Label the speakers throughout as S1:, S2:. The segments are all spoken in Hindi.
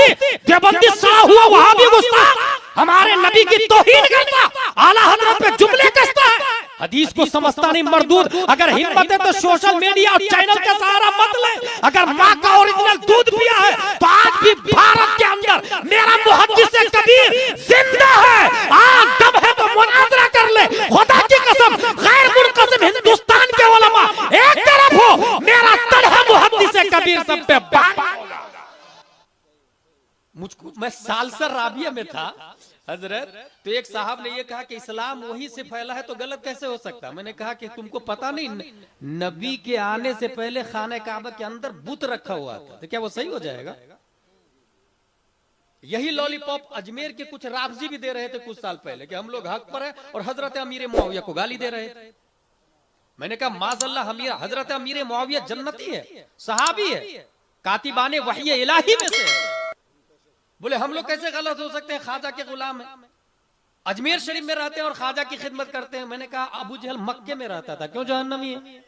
S1: देवबंदी, देवबंदी सड़ा हुआ वहां भी गुस्ताख, हमारे नबी की तौहीन करता, आला हजरत पे जुमले कसता है, हदीस को समझता नहीं मरदूद। अगर हिम्मत है तो सोशल मीडिया और चैनल का सहारा मत ले। अगर माँ का ओरिजिनल दूध पिया है तो आज भी भारत के अंदर मेरा मुहद्दिस कबीर जिंदा है, आज दम है तो मुनाजरा कर ले। खुदा की कसम, गैर मुनक़सिम हिंदुस्तान के उलमा एक तरफ हो, मेरा तलहा मुहद्दिस कबीर सब पे बात। मुझको, मैं सालसर राबिया में था हजरत, तो एक साहब ने ये कहा कि इस्लाम वहीं से फैला है तो गलत कैसे हो सकता। मैंने कहा कि तुमको पता नहीं, नबी के आने से पहले खाने काबा के अंदर बुत रखा हुआ था, तो क्या वो सही हो जाएगा? यही लॉलीपॉप अजमेर के कुछ राफजी भी दे रहे थे कुछ साल पहले कि हम लोग हक पर है और हजरत अमीर मुआविया को गाली दे रहे थे। मैंने कहा माज़अल्लाह, हजरत अमीर मुआविया जन्नती है, सहाबी है, कातिबाने वही इलाही में से है। बोले हम लोग कैसे गलत हो सकते हैं, ख्वाजा के गुलाम है, अजमेर शरीफ में रहते हैं और ख्वाजा की खिदमत करते हैं। मैंने कहा अबू जहल मक्के में रहता था, क्यों जहन्नमी है?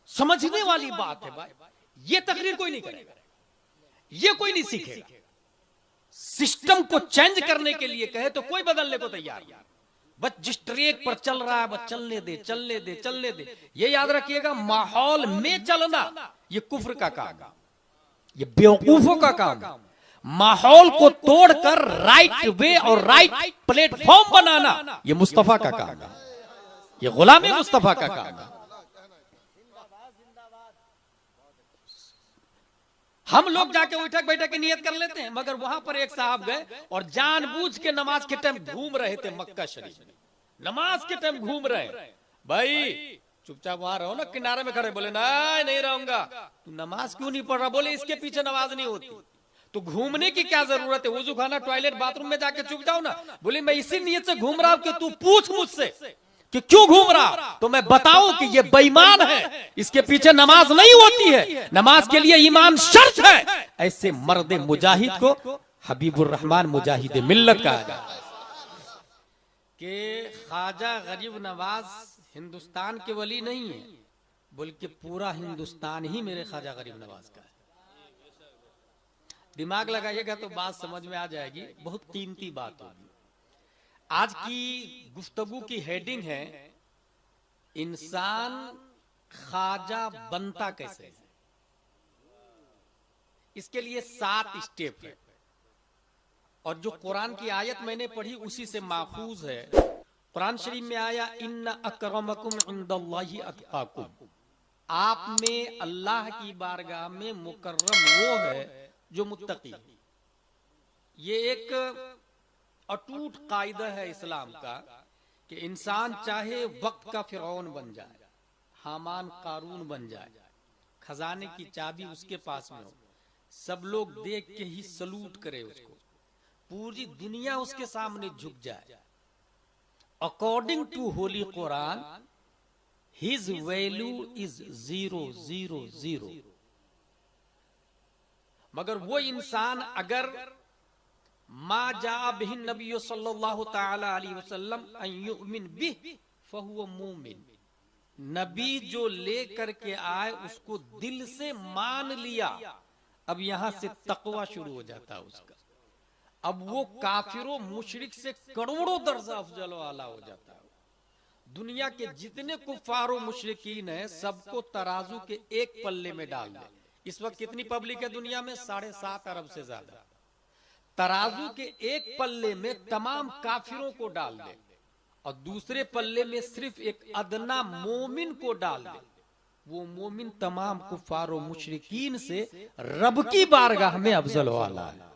S1: समझने वाली बात है भाई, ये तकरीर कोई नहीं करेगा, ये कोई नहीं सीखेगा। सिस्टम को चेंज करने के लिए कहे तो कोई बदलने को तैयार नहीं। बस जिस ट्रैक पर चल रहा है बस चलने दे, चलने दे, चलने दे। ये याद रखिएगा, माहौल में चलना ये कुफ्र का काम है, ये बेवकूफों का काम। माहौल को तोड़कर राइट वे और राइट प्लेटफॉर्म बनाना ये मुस्तफा का काम है, ये गुलाम मुस्तफा का काम है। हम लोग जाके उठक बैठक की नियत कर लेते हैं, मगर वहां पर एक साहब गए और जानबूझ के नमाज के टाइम घूम रहे थे मक्का शरीफ में, नमाज के टाइम घूम रहे। भाई चुपचाप वहां रहो ना, किनारे में खड़े। बोले नहीं रहूंगा। तू नमाज क्यों नहीं पढ़ रहा? बोले इसके पीछे नमाज नहीं होती। तो घूमने की क्या जरूरत है? वुजू खाना, टॉयलेट, बाथरूम में जाके चुप जाओ ना। बोले मैं इसी नियत से घूम रहा हूं कि तू पूछ मुझसे कि क्यों घूम रहा, तो मैं बताऊं कि ये बेईमान है, इसके पीछे नमाज नहीं होती है, नमाज के लिए ईमान शर्त है। ऐसे मर्द मुजाहिद को हबीबुर रहमान मुजाहिद मिल्लत कहा जाता है। कि ख्वाजा गरीब नवाज हिंदुस्तान के वली नहीं है, बल्कि पूरा हिंदुस्तान ही मेरे ख्वाजा गरीब नवाज का है। दिमाग लगाइएगा तो बात समझ में आ जाएगी, बहुत कीमती बात होगी। आज की गुफ्तगू की हेडिंग है, इंसान ख्वाजा बनता कैसे है। इसके लिए 7 स्टेप है, और जो कुरान की आयत मैंने पढ़ी उसी से माखूज है। कुरान शरीफ में आया, इन्ना अकरमकुम इंदल्लाहि अतकाकुम, आप में अल्लाह की बारगाह में मुकर्रम वो है जो मुत्तकी। ये एक अटूट कायदा है इस्लाम का कि इंसान चाहे वक्त का फिरौन बन जाए, हामान कारून बन जाए, खजाने की चाबी उसके पास में हो, सब लोग देख के ही सलूट करे उसको, पूरी दुनिया उसके सामने झुक जाए। According to holy Quran his value is 000। मगर वो इंसान अगर मा जा बिही नबी सल्लल्लाहु तआला अलैहि वसल्लम अन युमिन बिह फहुव मुमिन, नबी जो लेकर के आए उसको दिल से मान लिया, अब यहां से तकवा शुरू हो जाता है उसका। अब वो काफिरों मुशरिक से करोड़ों दर्जा अफजल वाला हो जाता है। दुनिया के जितने कुफारो मुशरिकीन है सबको तराजू के एक पल्ले में डाल दे। इस वक्त कितनी पब्लिक है दुनिया में? 7.5 अरब से ज्यादा। तराजू के एक पल्ले में तमाम काफिरों को डाल दे और दूसरे पल्ले में सिर्फ एक अदना मोमिन को डाल दे, वो मोमिन तमाम कुफारो मुशरिकीन से रब की बारगाह में अफजल वाला है।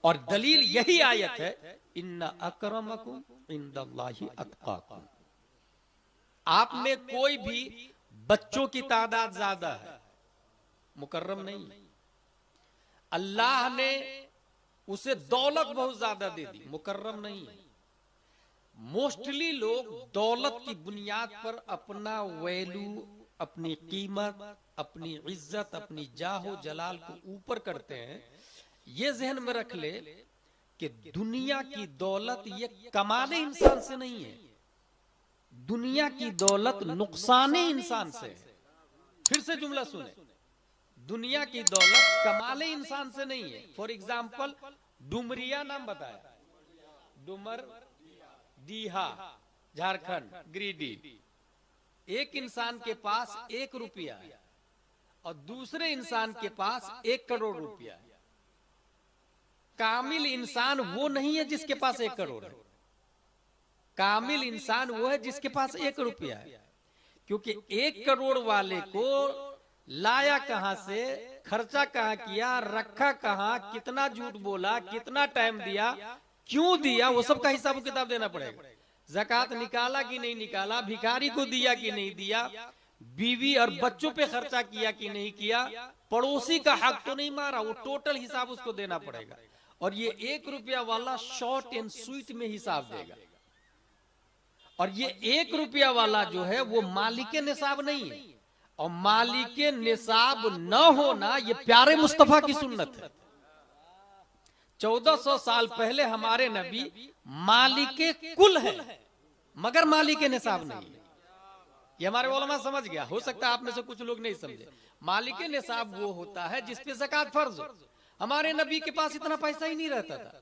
S1: और दलील यही आयत है, इन्ना अकरमकुम इंदल्लाहि अतकाकुम। आप में कोई भी बच्चों की तादाद ज्यादा है, मुकर्रम नहीं। अल्लाह ने उसे दौलत बहुत ज्यादा दे दी, मुकर्रम नहीं। मोस्टली लोग दौलत की बुनियाद पर अपना वैल्यू, अपनी कीमत, अपनी इज्जत, अपनी जाहो जलाल को ऊपर करते हैं। ये जहन में रख ले कि दुनिया की दौलत ये कमाने इंसान से नहीं है, दुनिया की दौलत नुकसाने इंसान से है। फिर से जुमला सुने, दुनिया की दौलत कमाले इंसान से नहीं है। फॉर एग्जाम्पल डुमरिया नाम बताया, डुमर दीहा झारखंड गिरिडीह। एक इंसान के पास 1 रुपया है और दूसरे इंसान के पास 1 करोड़ रुपया है। कामिल इंसान वो नहीं है जिसके पास 1 करोड़ है, कामिल इंसान वो है जिसके पास 1 रुपया है। क्योंकि 1 करोड़ वाले को लाया कहां से, खर्चा कहां किया, रखा कहां, कितना झूठ बोला, कितना टाइम दिया, क्यों दिया, वो सब का हिसाब किताब देना पड़ेगा। ज़कात निकाला कि नहीं निकाला, भिखारी को दिया कि नहीं दिया, बीवी और बच्चों पे खर्चा किया कि नहीं किया, पड़ोसी का हक तो नहीं मारा, वो टोटल हिसाब उसको देना पड़ेगा। और ये 1 रुपया वाला शॉर्ट एंड स्वीट में हिसाब देगा। और ये 1 रुपया वाला जो है वो मालिक निसाब नहीं है, और मालिक निसाब न होना ये प्यारे मुस्तफा की सुन्नत है। 1400 साल पहले हमारे नबी मालिक कुल है मगर मालिक निसाब नहीं है। ये हमारे उलमा समझ गया, हो सकता है आप में से कुछ लोग नहीं समझे। मालिक निसाब वो होता है जिस पे ज़कात फर्ज हो। हमारे नबी के पास इतना पैसा ही नहीं रहता था।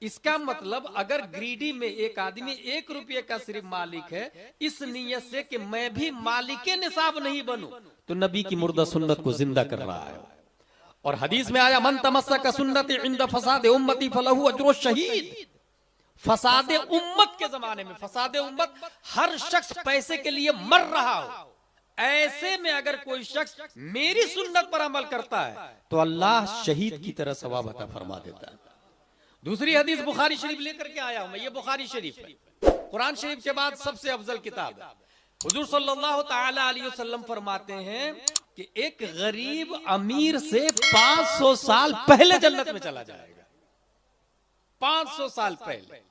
S1: इसका मतलब अगर ग्रीडी में एक आदमी 1 रुपये का सिर्फ मालिक है, इस नियत से कि मैं भी मालिक निसाब नहीं बनूं, तो नबी की मुर्दा सुन्नत को जिंदा कर रहा है। और हदीस में आया, मन तमस्सक सुन्नती इंद फसाद उम्मती फलहु अज्रु शहीद। फसाद उम्मत के जमाने में, फसाद उम्मत हर शख्स पैसे के लिए मर रहा हो, ऐसे में अगर कोई शख्स मेरी सुन्नत पर अमल करता है तो अल्लाह शहीद की तरह सवाब अता फरमा देता है। दूसरी हदीस बुखारी शरीफ लेकर के आया हूं मैं, ये बुखारी शरीफ है, कुरान शरीफ के बाद सबसे अफजल किताब है। हुजूर सल्लल्लाहु ताला अलैहि वसल्लम फरमाते हैं कि एक गरीब अमीर से 500 साल पहले जन्नत में चला जाएगा, 500 साल पहले।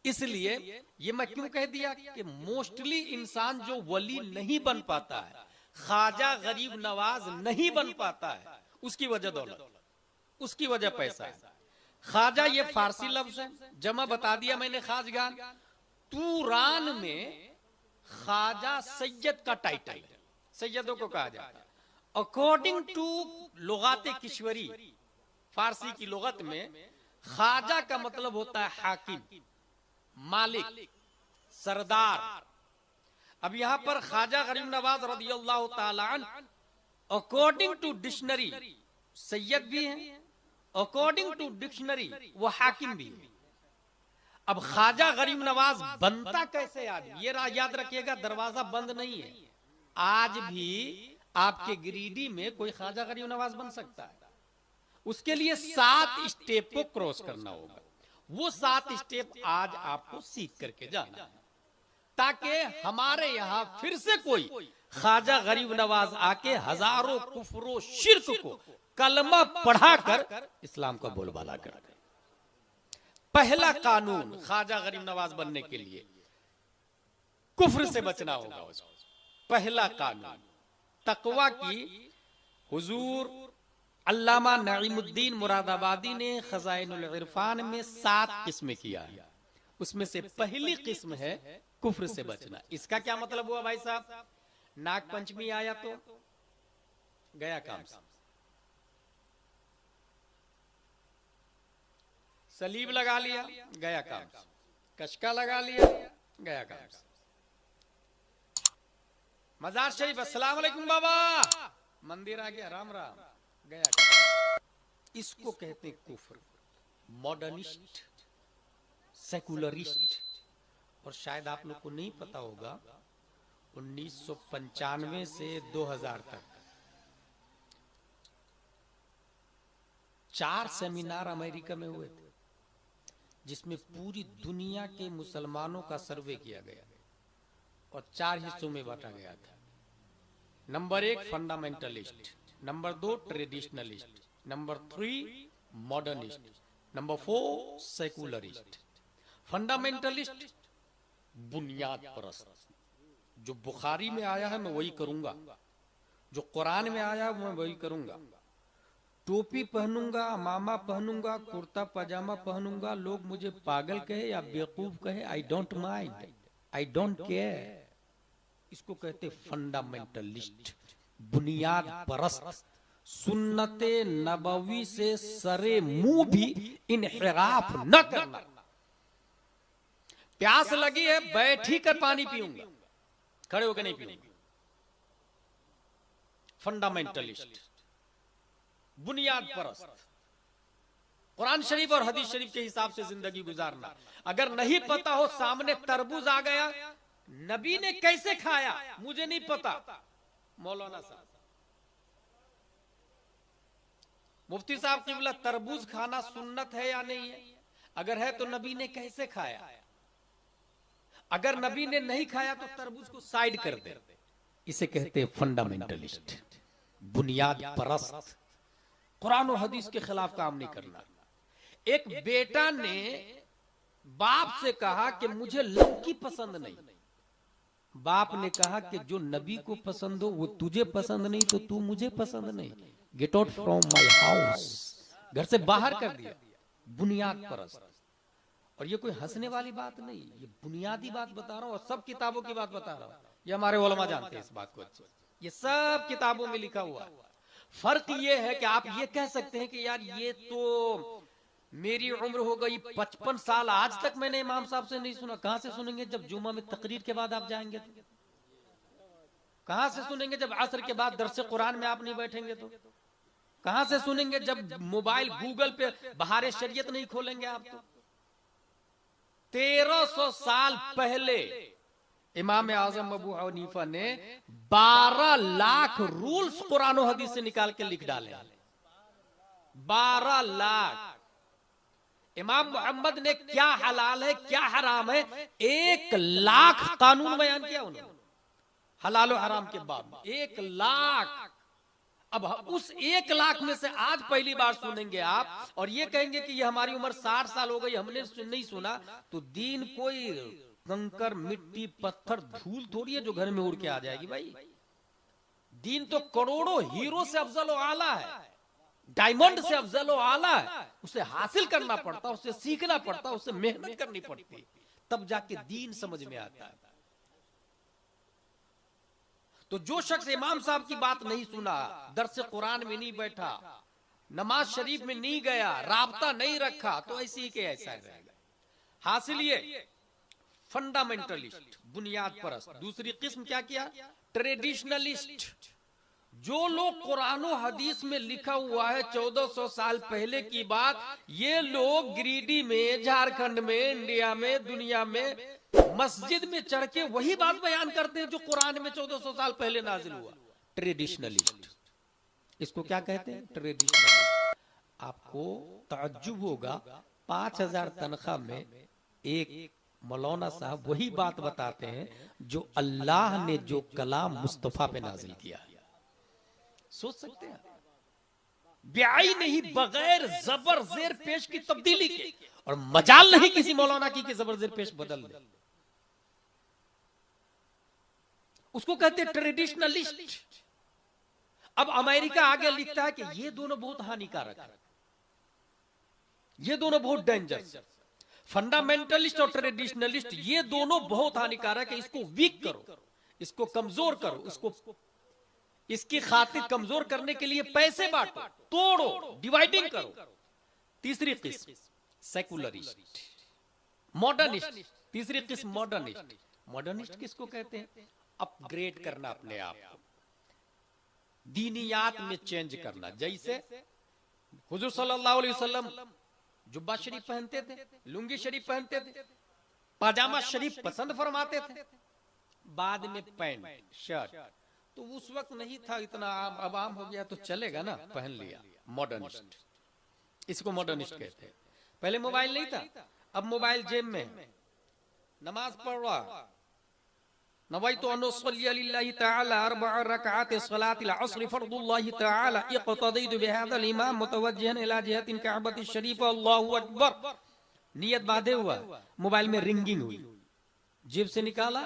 S1: इसलिए ये मैं क्यों कह दिया कि मोस्टली इंसान जो वली नहीं बन पाता है, ख्वाजा गरीब नवाज नहीं बन पाता है, उसकी वजह दौलत, उसकी वजह पैसा है। ख्वाजा ये फारसी लफ्ज है, जमा बता दिया मैंने खाजगान। तुरान में ख्वाजा सैयद का टाइटल, सैयदों को कहा जाता है। अकॉर्डिंग टू लुगाते किश्वरी, फारसी की लुगत में ख्वाजा का मतलब होता है हाकिम, मालिक, सरदार। अब यहां पर ख्वाजा गरीब नवाज रदियल्लाहु ताला अन्हु अकॉर्डिंग टू डिक्शनरी सैयद भी है, अकॉर्डिंग टू डिक्शनरी वो हाकिम भी है। अब ख्वाजा गरीब नवाज बनता कैसे आदमी, ये याद रखिएगा, दरवाजा बंद नहीं है। आज भी आपके गिरिडीह में कोई ख्वाजा गरीब नवाज बन सकता है। उसके लिए 7 स्टेप को क्रॉस करना होगा। वो 7 स्टेप आज आपको सीख करके जाना है, ताकि हमारे यहां फिर से कोई ख्वाजा गरीब नवाज आके हजारों कुफ्र शिर्क को कलमा पढ़ाकर इस्लाम का बोलबाला कर दे। पहला कानून ख्वाजा गरीब नवाज बनने के लिए कुफ्र से बचना होगा। उसको पहला कानून तकवा की हुजूर अल्लामा नईमुद्दीन मुरादाबादी ने खजाइनुल इरफान में 7 किस्में किया है। उसमें से पहली किस्म है कुफ्र से बचना। इसका क्या मतलब हुआ भाई साहब? नाग पंचमी आया तो गया काम से, सलीब लगा लिया गया काम से, कशका लगा लिया गया काम से, मजार शरीफ अस्सलाम वालेकुम बाबा, मंदिर आ गया राम राम गया काम। इसको कहते हैं कुफ्र, मॉडर्निस्ट, सेकुलरिस्ट। और शायद आप लोग को नहीं पता होगा, 1995 से 2000 तक 4 सेमिनार अमेरिका में हुए थे, जिसमें पूरी दुनिया के मुसलमानों का सर्वे किया गया और 4 हिस्सों में बांटा गया था। Number 1 fundamentalist, number 2 traditionalist, number 3 modernist, number 4 secularist. Fundamentalist बुनियाद परस्त, जो बुखारी में आया है मैं वही करूंगा, जो कुरान में आया है मैं वही करूंगा, टोपी पहनूंगा, मामा पहनूंगा, कुर्ता पजामा पहनूंगा, लोग मुझे पागल कहे या बेवकूफ कहे, I don't mind, I don't care. इसको कहते फंडामेंटलिस्ट, बुनियाद परस्त, सुन्नते नबवी से सरे मुंह भी इनहिराफ न करना। प्यास लगी है, बैठ ही कर पानी पीऊंगा, खड़े होकर नहीं पीऊंगा। फंडामेंटलिस्ट, बुनियाद परस्त, कुरान शरीफ और हदीस शरीफ के हिसाब से जिंदगी गुजारना। अगर नहीं पता हो, सामने तरबूज आ गया, नबी ने कैसे खाया मुझे नहीं पता, मौलाना साहब, मुफ्ती साहब क़िबला, तरबूज खाना सुन्नत है या नहीं है? अगर है तो नबी ने कैसे खाया? अगर नबी ने नहीं खाया तो तरबूज को साइड कर दे। इसे कहते हैं फंडामेंटलिस्ट, बुनियाद परस्त, कुरान और हदीस के खिलाफ काम नहीं करना। एक बेटा ने बाप से कहा कि मुझे लड़की पसंद नहीं। बाप ने कहा कि जो नबी को पसंद हो वो तुझे पसंद नहीं तो तू मुझे पसंद नहीं, get out from my house, घर से बाहर कर दिया। बुनियाद परस्त। और ये कोई हंसने वाली बात नहीं, ये बुनियादी बात बता रहा हूं और सब किताबों की बात बता रहा हूं। ये हमारे उलमा जानते हैं इस बात को अच्छे, ये सब किताबों में लिखा हुआ है। फर्क ये है कि आप ये कह सकते हैं कि यार ये तो मेरी उम्र हो गई 55 साल, आज तक मैंने इमाम साहब से नहीं सुना। कहां से सुनेंगे? जब जुम्मा में तकरीर के बाद आप जाएंगे तो। कहां से सुनेंगे? जब असर के बाद दरसे कुरान में आप नहीं बैठेंगे तो। कहां से सुनेंगे? जब मोबाइल गूगल पे बहारे शरीयत नहीं खोलेंगे आप तो। 1300 साल पहले इमाम आजम अबू हनीफा ने 12 लाख रूल्स कुरान और हदीस से निकाल के लिख डाले। 12 लाख। इमाम मोहम्मद ने क्या हलाल है क्या हराम है 1 लाख कानून बयान किया उन्होंने, हलाल और हराम के बाद 1 लाख। अब उस 1 लाख में से आज पहली बार सुनेंगे आप और ये कहेंगे कि ये हमारी उम्र 60 साल हो गई हमने नहीं सुना। तो दीन कोई कंकर मिट्टी पत्थर धूल थोड़ी है जो घर में उड़ के आ जाएगी भाई। दीन तो करोड़ों हीरो से अफजल और आला है, डायमंड से अफजल और आला है। उसे हासिल करना पड़ता, उसे सीखना पड़ता, उसे मेहनत करनी पड़ती, तब जाके दीन समझ में आता है। तो जो शख्स इमाम साहब की बात नहीं सुना, दरसे कुरान में नहीं बैठा, नमाज शरीफ में नहीं गया, राबता नहीं रखा, तो ऐसे ही के ऐसा रहेगा। हासिल ये फंडामेंटलिस्ट, बुनियाद परस्त। दूसरी किस्म क्या किया? ट्रेडिशनलिस्ट। जो लोग कुरान और हदीस में लिखा हुआ है 1400 साल पहले की बात, ये लोग गिरिडीह में, झारखंड में, इंडिया में, दुनिया में मस्जिद में चढ़ के वही बात बयान करते हैं जो कुरान में 1400 साल पहले नाजिल हुआ। ट्रेडिशनलिस्ट, इसको क्या कहते हैं? ट्रेडिशनलिस्ट। आपको ताज्जुब होगा, 5000 तनख्वाह में एक मौलाना साहब वही बात बताते हैं जो अल्लाह ने जो कलाम मुस्तफा पे नाजिल किया है। सोच सकते हैं? ब्याई नहीं, बगैर जबर जेर पेश की तब्दीली के, और मजाल नहीं किसी मौलाना की कि जबर जेर पेश बदल दे। उसको कहते हैं ट्रेडिशनलिस्ट। अब अमेरिका आगे लिखता है कि ये दोनों बहुत हानिकारक है, ये दोनों बहुत डेंजरस। फंडामेंटलिस्ट और ट्रेडिशनलिस्ट ये दोनों बहुत हानिकारक है। इसको वीक करो, इसको कमजोर करो, इसको इसकी खातिर कमजोर करने के लिए पैसे बांटो, तोड़ो, डिवाइडिंग करो। तीसरी किस्म सेकुलरिस्ट, मॉडर्निस्ट। तीसरी किस्म मॉडर्निस्ट। मॉडर्निस्ट किसको कहते हैं? अपग्रेड करना अपने आप को, दीनियात में चेंज करना। जैसे हुजूर सल्लल्लाहु अलैहि वसल्लम जुब्बा शरीफ पहनते थे, लुंगी शरीफ पहनते थे, पाजामा शरीफ पसंद फरमाते थे, बाद में पैंट शर्ट। तो उस वक्त नहीं था इतना आम, अब आम हो गया तो चलेगा ना, पहन लिया। मॉडर्निस्ट, इसको मॉडर्निस्ट कहते हैं। पहले मोबाइल नहीं था, अब मोबाइल जेब में है, नमाज पढ़ रहा, नवैतु अन उसल्ली लिल्लाहि तआला अर्बअ रकअत सलातिल अस्र फर्दुल्लाहि तआला इक्तदीतु बिहादल इमाम मुतवज्जिहन इला जिहतिल काबति शरीफ अल्लाहु अकबर। नियत बांधे हुआ, मोबाइल में रिंगिंग हुई, जेब से निकाला,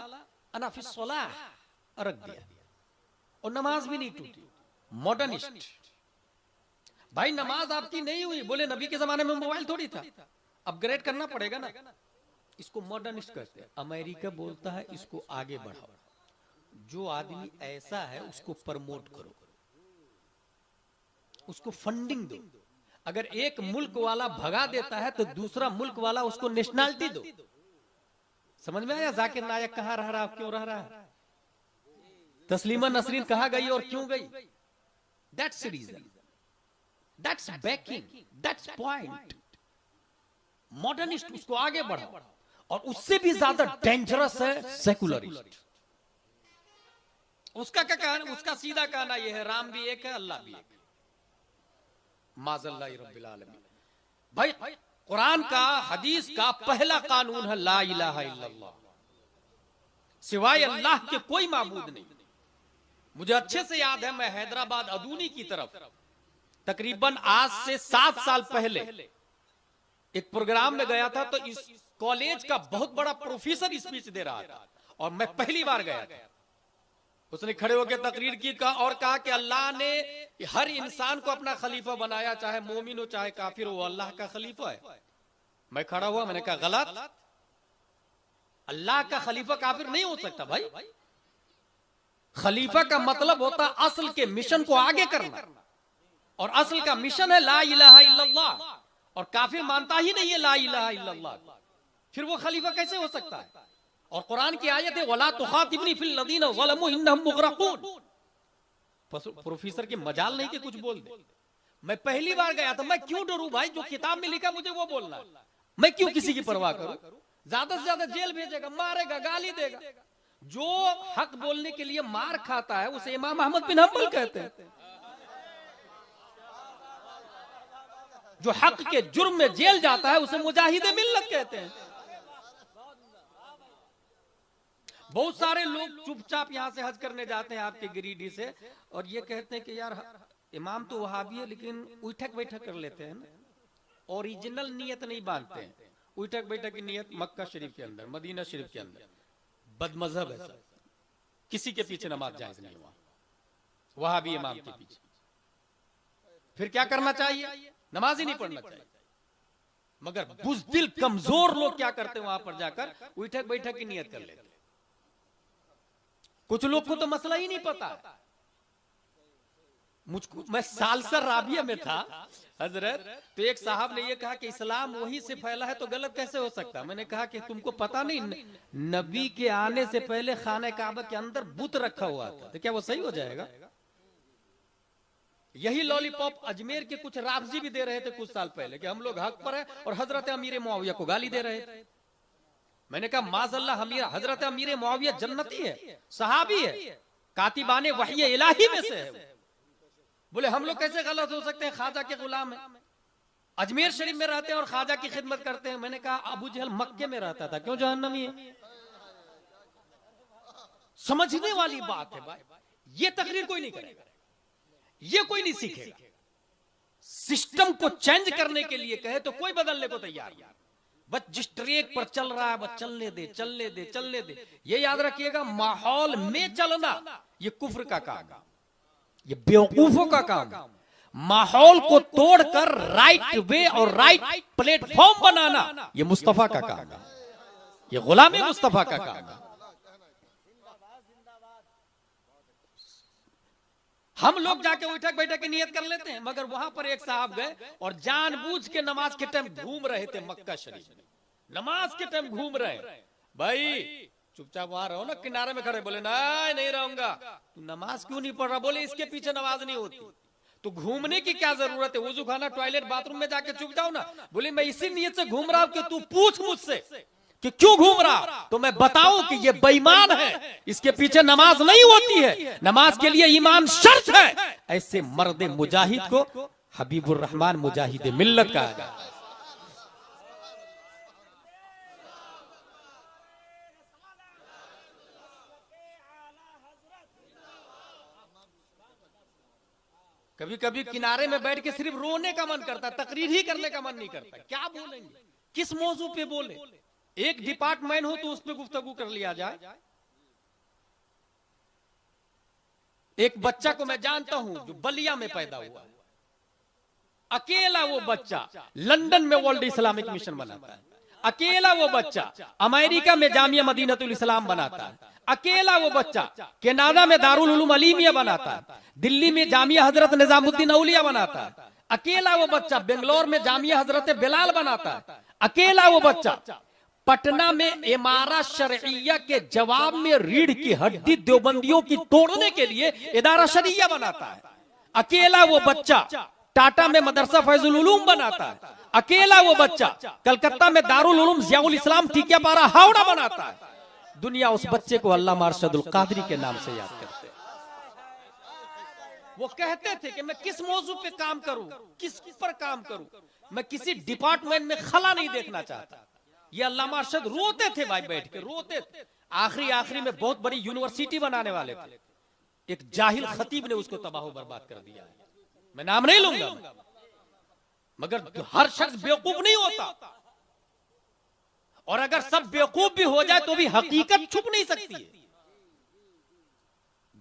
S1: अना फी सलाह, रख दिया, और नमाज भी नहीं टूटी। मॉडर्निस्ट। भाई नमाज आपकी नहीं हुई, बोले नबी के जमाने में मोबाइल थोड़ी था, अपग्रेड करना पड़ेगा ना। इसको मॉडर्निस्ट कहते हैं। अमेरिका बोलता है इसको आगे बढ़ाओ, जो आदमी ऐसा है उसको प्रमोट करो। उसको फंडिंग दो। अगर एक मुल्क वाला भगा देता है तो दूसरा मुल्क वाला उसको नेशनलिटी दो। समझ में आया? जाकिर नायक कहां रह रहा, क्यों रह रहा है? तस्लीमा नसरीन कहां गई और क्यों गई? That's reason, that's backing, that's point. Modernist उसको आगे बढ़ा, और उससे भी ज्यादा डेंजरस है सेकुलरिस्ट। उसका क्या कहना? उसका सीधा कहना यह है राम भी एक है, अल्लाह भी एक है। माज़ल्लाहि रब्बिल आलमीन। भाई कुरान का, हदीस का पहला कानून है ला इलाहा इल्लल्लाह, सिवाय अल्लाह के कोई माबूद नहीं। मुझे अच्छे से याद है, मैं हैदराबाद अदूनी की तरफ तकरीबन आज से 7 साल पहले एक प्रोग्राम में गया था। तो इस कॉलेज का बहुत बड़ा प्रोफेसर स्पीच दे रहा था और मैं पहली बार गया था। उसने खड़े होकर तकरीर की और कहा कि अल्लाह ने हर इंसान को अपना खलीफा बनाया, चाहे मोमिन हो चाहे काफिर हो, अल्लाह का खलीफा है। मैं खड़ा हुआ, मैंने कहा गलत, अल्लाह का खलीफा काफिर नहीं हो सकता। भाई खलीफा का मतलब होता असल के मिशन को आगे करना, और असल का मिशन है ला इलाहा इल्लल्लाह, और काफिर मानता ही नहीं है ला इलाहा इल्लल्लाह, फिर वो खलीफा कैसे हो सकता है? और कुरान की आयत है वला तुखातिबनी फिल लदीना ज़लमू इन्नहुम मुग़रक़ून। प्रोफेसर की मजाल नहीं कि कुछ बोल दे। मैं पहली बार गया था, मैं क्यों डरूं भाई? जो किताब में लिखा मुझे वो बोलना है, मैं क्यों किसी की परवाह करूं? ज्यादा से ज्यादा जेल भेजेगा, मारेगा, गाली देगा। जो हक बोलने के लिए मार खाता है उसे इमाम अहमद बिन हंबल कहते हैं। जो हक के जुर्म में जेल जाता है उसे मुजाहिदे मिल्लत कहते हैं। बहुत सारे लोग चुपचाप यहां से हज करने जाते हैं आपके गिरिडीह से, और ये कहते हैं कि यार इमाम तो वहाबी है लेकिन उठक बैठक कर लेते हैं ना, ओरिजिनल नियत नहीं बांधते हैं। उठक बैठक की नियत मक्का शरीफ के अंदर, मदीना शरीफ के अंदर बदमजहब है सब, किसी के पीछे नमाज जायज नहीं हुआ, वहाबी इमाम के पीछे। फिर क्या करना चाहिए? नमाज ही नहीं पढ़ना चाहिए। मगर बुज़दिल कमजोर लोग क्या करते हैं? वहां पर जाकर उठक बैठक की नियत कर लेते हैं। कुछ लोग को तो मसला ही नहीं पता। मुझको, मैं सालसर राबिया में था हजरत, तो एक साहब ने ये कहा कि इस्लाम वहीं से फैला है तो गलत कैसे हो सकता? मैंने कहा कि तुमको पता नहीं, नबी के आने से पहले खाना काबा के अंदर बुत रखा हुआ था, तो क्या वो सही हो जाएगा? यही लॉलीपॉप अजमेर के कुछ राफजी भी दे रहे थे कुछ साल पहले कि हम लोग हक पर है, और हजरत अमीर मुआविया को गाली दे रहे थे। मैंने कहा माज़अल्लाह, हजरत अमीर मुआविया जन्नती है, सहाबी है, कातिबाने वही इलाही में से है। बोले हम लोग कैसे गलत हो सकते हैं? ख्वाजा के गुलाम है, अजमेर शरीफ में रहते हैं और ख्वाजा की खिदमत करते हैं। मैंने कहा अबू जहल मक्के में रहता था, क्यों जहन्नमी है? समझने वाली बात है भाई। ये तकरीर कोई नहीं करेगा, ये कोई नहीं सीखेगा। सिस्टम को चेंज करने के लिए कहे तो कोई बदलने को तैयार नहीं। बस जिस ट्रैक पर चल रहा है बस चलने दे, चलने दे, चलने दे। ये याद रखिएगा, माहौल में चलना ये कुफ्र का काम, ये बेवकूफों का काम। माहौल को तोड़कर राइट वे और राइट प्लेटफॉर्म बनाना ये मुस्तफा का काम है, ये गुलाम मुस्तफा का काम है। हम लोग जाके उठक बैठक की नियत कर लेते हैं, मगर वहां पर एक साहब गए और जानबूझ के नमाज के टाइम घूम रहे थे मक्का शरीफ में, नमाज के टाइम घूम रहे। भाई चुपचाप वहां रहो ना, किनारे में खड़े। बोले नहीं रहूंगा। तू नमाज क्यों नहीं पढ़ रहा? बोले इसके पीछे नमाज नहीं होती। तो घूमने की क्या जरूरत है? वुजू खाना, टॉयलेट, बाथरूम में जाके चुप जाओ ना। बोले मैं इसी नियत से घूम रहा हूं कि तू पूछ मुझसे कि क्यों घूम रहा, तो मैं बताऊं कि ये बेईमान है, इसके पीछे नमाज नहीं होती है, नमाज के लिए ईमान शर्त है। ऐसे मर्द मुजाहिद को हबीबुर रहमान मुजाहिद मिल्लत कहा गया। कभी कभी किनारे में बैठ के सिर्फ रोने का मन करता, तकरीर ही करने का मन नहीं करता। क्या बोलेंगे, किस मौजू पे बोले? एक डिपार्टमेंट हो तो उस पर गुफ्तगू कर लिया जाए। एक बच्चा को मैं जानता हूं जो बलिया में पैदा हुआ, अकेला वो बच्चा लंदन में वर्ल्ड इस्लामिक मिशन बनाता है, अकेला वो बच्चा अमेरिका में जामिया मदीनतुल इस्लाम बनाता है, अकेला वो बच्चा कनाडा में दारुल उलूम अलीमिया बनाता है, दिल्ली में जामिया हजरत निजामुद्दीन औलिया बनाता है, अकेला वो बच्चा बेंगलोर में जामिया हजरत बिलाल बनाता है, अकेला वो बच्चा पटना में इमारत शरइया के जवाब में रीढ़ की हड्डी देवबंदियों की तोड़ने के लिए इदारा शरिया बनाता है, अकेला वो बच्चा टाटा में मदरसा फैजुल उलूम बनाता है, अकेला वो बच्चा कलकत्ता में दारुल उलूम जियाउल इस्लाम टीकियापारा हावड़ा बनाता है। दुनिया उस बच्चे को अल्लामा अरशदुल कादरी के नाम से याद करते हैं। वो कहते थे कि मैं किस मौजू पे काम करूं, किस पर काम करूं, मैं किसी डिपार्टमेंट में खला नहीं देखना चाहता। ये अल्लामा अरशद रोते थे भाई, बैठ के रोते थे। आखिरी में बहुत बड़ी यूनिवर्सिटी बनाने वाले थे, एक जाहिल खतीब ने उसको तबाह बर्बाद कर दिया। मैं नाम नहीं लूंगा, मगर हर शख्स बेवकूफ नहीं होता, और अगर सब बेवकूफ भी हो जाए तो भी हकीकत छुप नहीं सकती है।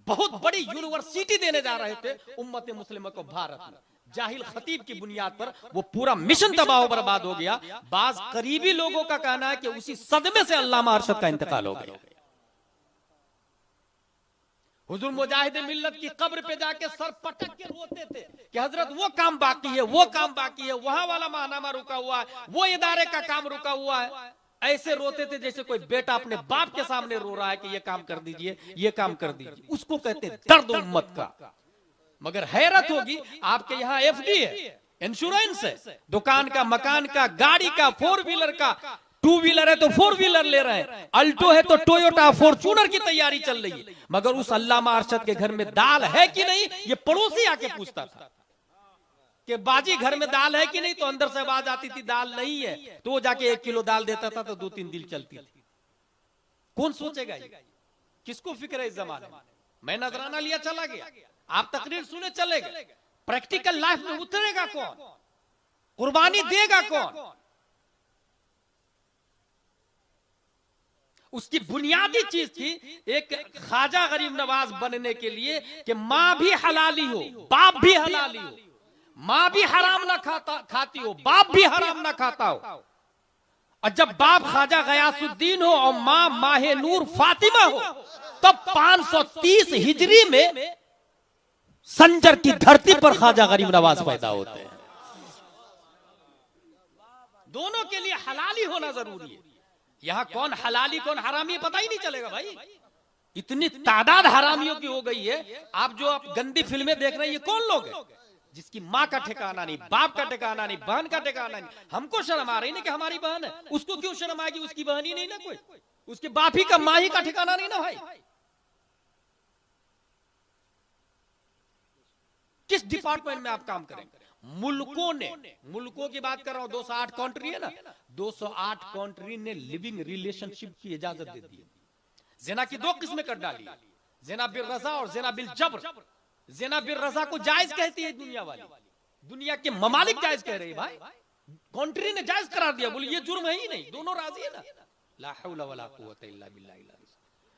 S1: बहुत बड़ी यूनिवर्सिटी देने जा रहे थे उम्मत मुस्लिम को भारत में, जाहिल खतीब की बुनियाद पर वो पूरा मिशन तबाह बर्बाद हो गया। बाज करीबी लोगों का कहना है कि उसी सदमे से अल्लामा अरशद का इंतकाल हो गया। हुजूर मुजाहिद मिल्लत की कब्र पे जाके सर पटक के रोते थे कि हजरत वो काम बाकी है, वो काम बाकी है, वहां वाला माहनामा रुका हुआ है, वो इदारे का काम रुका हुआ है। ऐसे रोते थे जैसे कोई बेटा अपने बाप के सामने रो रहा है कि ये काम कर दीजिए, ये काम कर दीजिए। उसको कहते हैं दर्द उम्मत का। मगर हैरत होगी, आपके यहाँ एफडी है, इंश्योरेंस है, दुकान का, मकान का, गाड़ी का, 4 व्हीलर का, 2 व्हीलर है तो 4 व्हीलर ले रहे हैं, अल्टो है तो टोयोटा फॉर्च्यूनर की तैयारी चल रही है। मगर उस अल्लामा अरशद के घर में दाल है कि नहीं, ये पड़ोसी आके पूछता था कि बाजी घर में दाल है कि नहीं, तो अंदर से आवाज आती थी दाल नहीं है, तो वो जाके 1 किलो दाल देता था, तो 2-3 दिन चलती थी। कौन सोचेगा ये? किसको फिक्र है इस जमाने में? मैं नजराना लिया चला गया, आप तकरीर सुने चले गए, प्रैक्टिकल लाइफ में उतरेगा कौन? कुर्बानी देगा कौन? उसकी बुनियादी चीज थी एक ख्वाजा गरीब नवाज बनने के लिए कि मां भी हलाली हो, बाप भी हलाली हो, मां भी हराम ना खाती हो, बाप भी हराम ना खाता हो। और जब बाप ख्वाजा गयासुद्दीन हो और मां माहे नूर फातिमा हो, तब 530 हिजरी में संजर की धरती पर ख्वाजा गरीब नवाज पैदा होते हैं। दोनों के लिए हलाली होना जरूरी है। यहां कौन हलाली कौन हरामी पता ही नहीं चलेगा भाई। इतनी तादाद हरामियों की हो गई है। आप जो आप गंदी फिल्में देख रहे हैं, ये कौन लोग हैं? जिसकी माँ का ठिकाना नहीं, बाप का ठिकाना नहीं, बहन का ठिकाना नहीं। हमको शर्म आ रही नहीं कि हमारी बहन है, उसको क्यों शर्म आएगी? उसकी बहन ही नहीं ना कोई, उसके बाप ही का, माँ ही का ठिकाना नहीं ना भाई। किस डिपार्टमेंट में आप काम करेंगे? मुल्कों ने, मुल्कों की बात कर रहा हूं, 208 कंट्री है ना, 208 कंट्री ने लिविंग रिलेशनशिप की इजाजत दे दी। ज़िना की 2 किस्में कर डाली, ज़िना बिल रज़ा और ज़िना बिल जब्र। ज़िना बिल रज़ा को जायज कहती है दुनिया वाली, दुनिया के ममालिक जायज कह रहे हैं भाई, कंट्री ने जायज करार दिया, बोले ये जुर्म है ही नहीं, दोनों राजी है ना। ला हौला वला कुव्वता इल्ला बिल्लाह।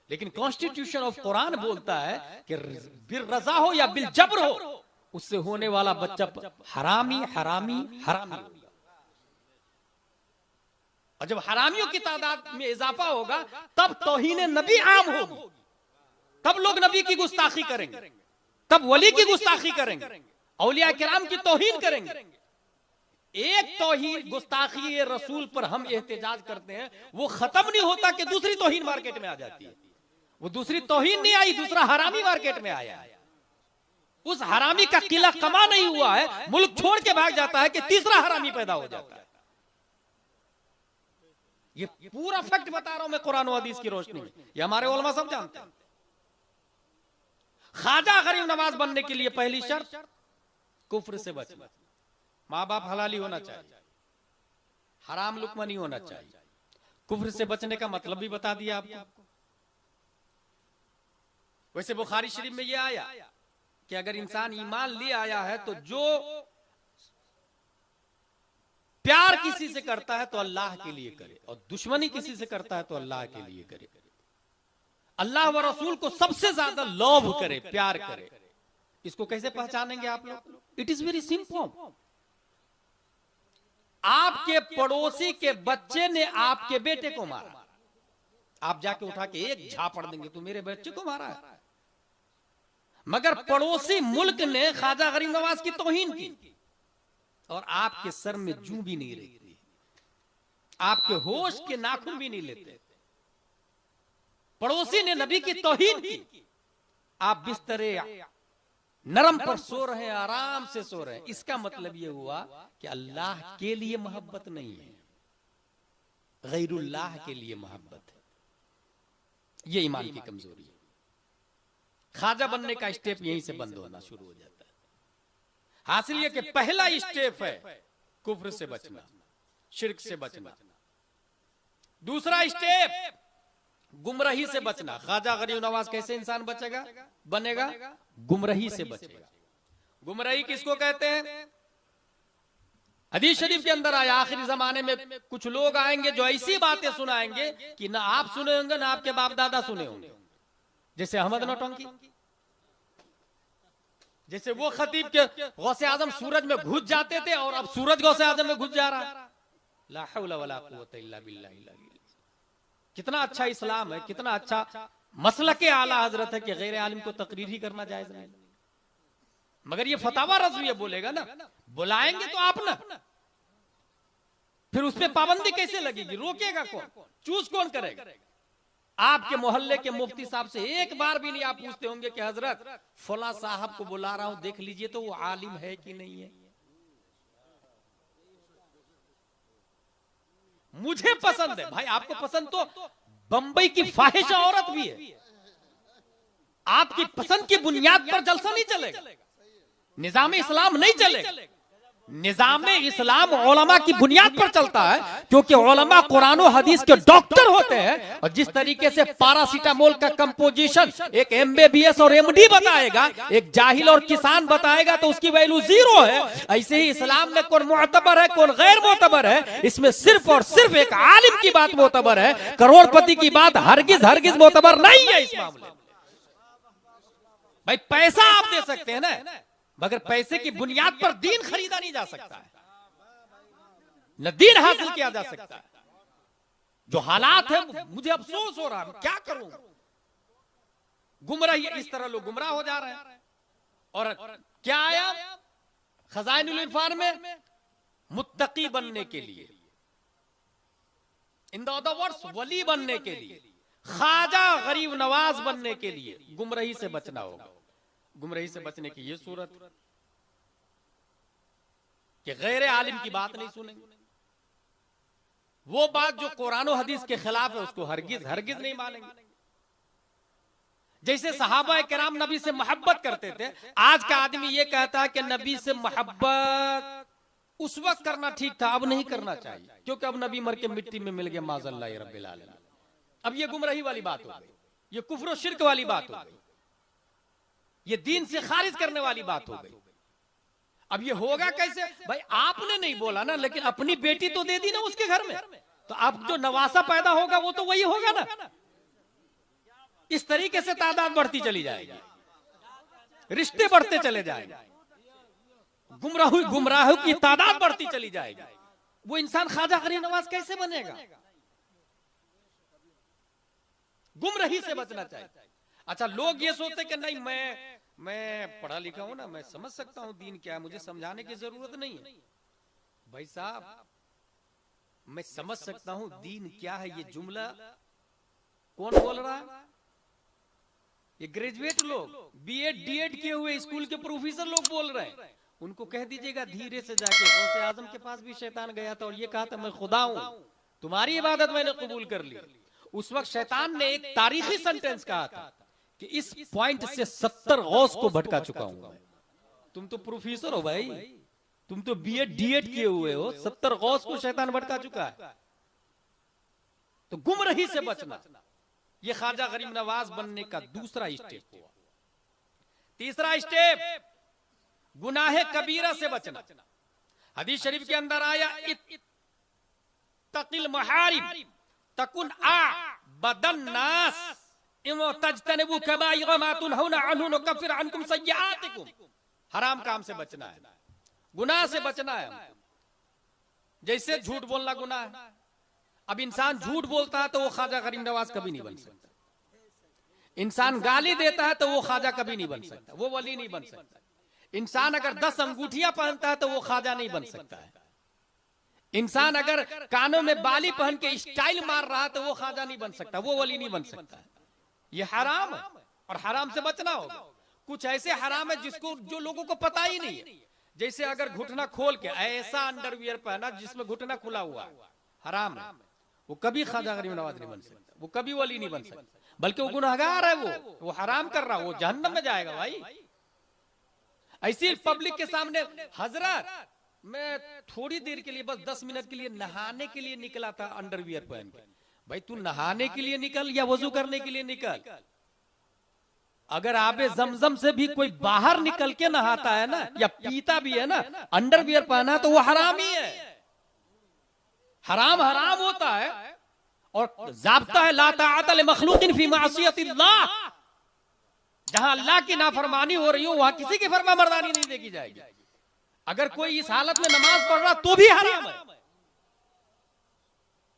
S1: लेकिन कॉन्स्टिट्यूशन ऑफ कुरान बोलता है कि बिल रज़ा हो या बिल जब्र हो, उससे होने वाला बच्चा हरामी हरामी हरामी होगा। और जब हरामियों की तादाद में इजाफा होगा, तब तौहीन नबी आम होगी, तब लोग नबी की गुस्ताखी करेंगे, तब वली की गुस्ताखी करेंगे, औलिया किराम की तौहीन करेंगे। एक तौहीन गुस्ताखी रसूल पर हम एहतजाज करते हैं, वो खत्म नहीं होता कि दूसरी तौहीन मार्केट में आ जाती है। वो दूसरी तौहीन नहीं आई, दूसरा हरामी मार्केट में आया है। उस हरामी का किला कमा नहीं हुआ है, मुल्क छोड़ के भाग जाता है कि तीसरा हरामी पैदा हो जाता है। ये पूरा फैक्ट बता रहा हूं मैं कुरान और हदीस की रोशनी में, ये हमारे उलमा सब जानते हैं। ख्वाजा गरीब नवाज बनने के लिए पहली शर्त कुफ्र से बचना, माँ बाप हलाली होना चाहिए, हराम लुकमा नहीं होना चाहिए। कुफ्र से बचने का मतलब भी बता दिया आपको। वैसे बुखारी शरीफ में यह आया कि अगर इंसान ईमान ले आया है तो जो प्यार किसी से करता है तो अल्लाह के लिए करे, और दुश्मनी किसी से करता है तो अल्लाह के लिए करे। अल्लाह व रसूल को सबसे ज्यादा लव करे, प्यार करे। इसको कैसे पहचानेंगे आप लोग? It is very simple. आपके पड़ोसी के बच्चे ने आपके बेटे को मारा, आप जाके उठा के एक झापड़ देंगे तो मेरे बच्चे को मारा है। मगर पड़ोसी मुल्क ने ख्वाजा गरीब नवाज की तौहीन की और आपके सर में जूं भी नहीं रहती, आपके होश के नाखून भी नहीं लेते। पड़ोसी ने नबी की तौहीन की, आप बिस्तरे नरम पर सो रहे हैं, आराम से सो रहे हैं। इसका मतलब यह हुआ कि अल्लाह के लिए मोहब्बत नहीं है, गैरुल्लाह के लिए मोहब्बत है। ये ईमान की कमजोरी है। ख्वाजा बनने का स्टेप यहीं से बंद होना शुरू हो जाता है। हासिल ये कि पहला स्टेप है कुफ्र से बचना, शिर्क से बचना। दूसरा स्टेप गुमराही से बचना। ख्वाजा गरीब नवाज कैसे इंसान बचेगा, बनेगा? गुमराही से बचेगा। गुमराही किसको कहते हैं? हदीस शरीफ के अंदर आया, आखिरी जमाने में कुछ लोग आएंगे जो ऐसी बातें सुनाएंगे कि ना आप सुने होंगे ना आपके बाप दादा सुने होंगे। जैसे अहमद नौटंकी, जैसे वो खतीब के गौसे आजम सूरज में घुस जाते थे और अब सूरज गौसे आजम में घुस जा रहा है। ला हौला वला कुव्वता इल्ला बिल्लाह। कितना अच्छा इस्लाम है, कितना अच्छा मसलके आला हजरत है कि गैर आलिम को तकरीर ही करना जायज नहीं। मगर ये फतावा रज़विया बोलेगा ना, बुलाएंगे तो आप ना, फिर उस पर पाबंदी कैसे लगेगी? रोकेगा कौन? चूज कौन करेगा? आपके मोहल्ले के मुफ्ती साहब से एक बार भी नहीं आप पूछते होंगे कि हजरत फला साहब को बुला रहा हूं, देख लीजिए तो वो आलिम है कि नहीं है। मुझे पसंद है भाई, आपको पसंद तो बंबई की फाहिशा औरत भी है। आपकी पसंद की बुनियाद पर जलसा नहीं चलेगा, निजाम इस्लाम नहीं चलेगा। निजाम इस्लाम उलमा की बुनियाद पर चलता है, क्योंकि उलमा कुरान और हदीस के डॉक्टर होते हैं। और जिस तरीके से पैरासीटामोल का कंपोजिशन एक एमबीबीएस और एमडी बताएगा, एक जाहिल और किसान बताएगा तो उसकी वैल्यू जीरो है। ऐसे ही इस्लाम में कौन मुअतबर है कौन गैर मुअतबर है, इसमें सिर्फ और सिर्फ एक आलिम की बात मुअतबर है, करोड़पति की बात हरगिज हरगिज मुअतबर नहीं है इस मामले में। भाई पैसा आप दे सकते हैं ना, मगर पैसे की बुनियाद पर दीन खरीदा नहीं जा सकता है, न दीन हासिल किया जा सकता है। जो हालात है मुझे अफसोस हो रहा है, क्या करूं। गुमराह, इस तरह लोग गुमराह हो जा रहे हैं। और क्या आया खजाइनुल इरफान में? मुत्तकी बनने के लिए, इन द अदर वर्ड्स वली बनने के लिए, ख्वाजा गरीब नवाज बनने के लिए गुमराही से बचना होगा। गुमराही से बचने की ये सूरत कि गैर आलिम की बात नहीं सुनेंगे, वो बात जो कुरान और हदीस के खिलाफ है उसको हरगिज हरगिज नहीं मानेंगे। जैसे सहाबा किराम नबी से मोहब्बत करते थे, आज का आदमी ये कहता है कि नबी से मोहब्बत उस वक्त करना ठीक था, अब नहीं करना चाहिए, क्योंकि अब नबी मर के मिट्टी में मिल गया माज़ल्लाह रब्बिल आलमीन। अब ये गुमराही वाली बात हो गई, ये कुफ्र और शिर्क वाली बात हो गई, ये दीन से खारिज करने वाली बात हो गई। अब ये होगा कैसे? भाई आपने नहीं बोला ना, लेकिन अपनी बेटी तो दे दी ना उसके घर में, तो अब जो नवासा पैदा होगा वो तो वही होगा ना। इस तरीके से तादाद बढ़ती चली जाएगी, रिश्ते बढ़ते चले जाएंगे, गुमराहों की तादाद बढ़ती चली जाएगी। वो इंसान ख्वाजा गरीब नवाज कैसे बनेगा? गुमराही से बचना चाहिए। अच्छा, लोग ये सोचते कि नहीं मैं पढ़ा लिखा हूं ना, मैं समझ सकता हूं दीन क्या है, मुझे समझाने की जरूरत नहीं है। भाई साहब, मैं समझ सकता हूं दीन क्या है, ये जुमला कौन बोल रहा है? ये ग्रेजुएट लोग, बीएड डीएड किए हुए स्कूल के प्रोफेसर लोग बोल रहे हैं। उनको कह दीजिएगा धीरे से जाके, गौसे आजम के पास भी शैतान गया था और ये कहा था मैं खुदा हूं, तुम्हारी इबादत मैंने कबूल कर ली। उस वक्त शैतान ने एक तारीखी सेंटेंस कहा था कि इस पॉइंट से 70 गौस को भटका चुका हूं। तुम तो प्रोफेसर हो भाई, तुम तो बीएड डीएड किए हुए हो, 70 गौस को शैतान भटका चुका है। तो गुमराही से बचना, ये ख्वाजा गरीब नवाज बनने का दूसरा स्टेप हुआ। तीसरा स्टेप, गुनाहे कबीरा से बचना। हदीस शरीफ के अंदर आया, इत्तकिल महारिम तकुन आ बदन नास इमो तजतनबु कबाइर मा तुनहुना अन्हु नुकफ्फिर अन्कुम सय्यातिकुम। हराम काम से बचना है, गुनाह से बचना है। जैसे झूठ बोलना गुनाह है, अब इंसान झूठ बोलता है तो वो ख्वाजा गरीब नवाज कभी नहीं बन सकता। इंसान गाली देता है तो वो ख्वाजा कभी नहीं बन सकता, वो वली नहीं बन सकता। इंसान अगर 10 अंगूठियां पहनता है तो वो ख्वाजा नहीं बन सकता है। इंसान अगर कानों में बाली पहन के स्टाइल मार रहा है तो वो ख्वाजा नहीं बन सकता, वो वली नहीं बन सकता है। ये हराम है और हराम से बचना होगा। कुछ ऐसे हराम है जिसको जो लोगों को पता ही नहीं है। जैसे अगर घुटना खोल के ऐसा अंडरवियर पहना जिसमें घुटना खुला हुआ है, हराम है, वो कभी ख्वाजा गरीब नवाज नहीं बन सकता, वो कभी वली नहीं बन सकता, बल्कि वो गुनहगार है, वो हराम कर रहा है, वो जहन्नम में जाएगा भाई। ऐसी पब्लिक के सामने, हजरत मैं थोड़ी देर के लिए, बस 10 मिनट के लिए नहाने के लिए निकला था अंडरवियर पहन के। भाई तू नहाने के लिए निकल या वजू करने के लिए निकल, अगर आबे जमजम से भी कोई बाहर निकल के नहाता है ना या पीता भी है ना अंडरवियर पहना तो वो हराम ही है। हराम हराम होता है और ज़ाब्ता है ला ताअता लिमखलूकिन फी मासियतिल्लाह। जहां अल्लाह की नाफरमानी हो रही हो वहां किसी की फरमाबरदारी नहीं देखी जाएगी। अगर कोई इस हालत में नमाज पढ़ रहा तो भी हराम है।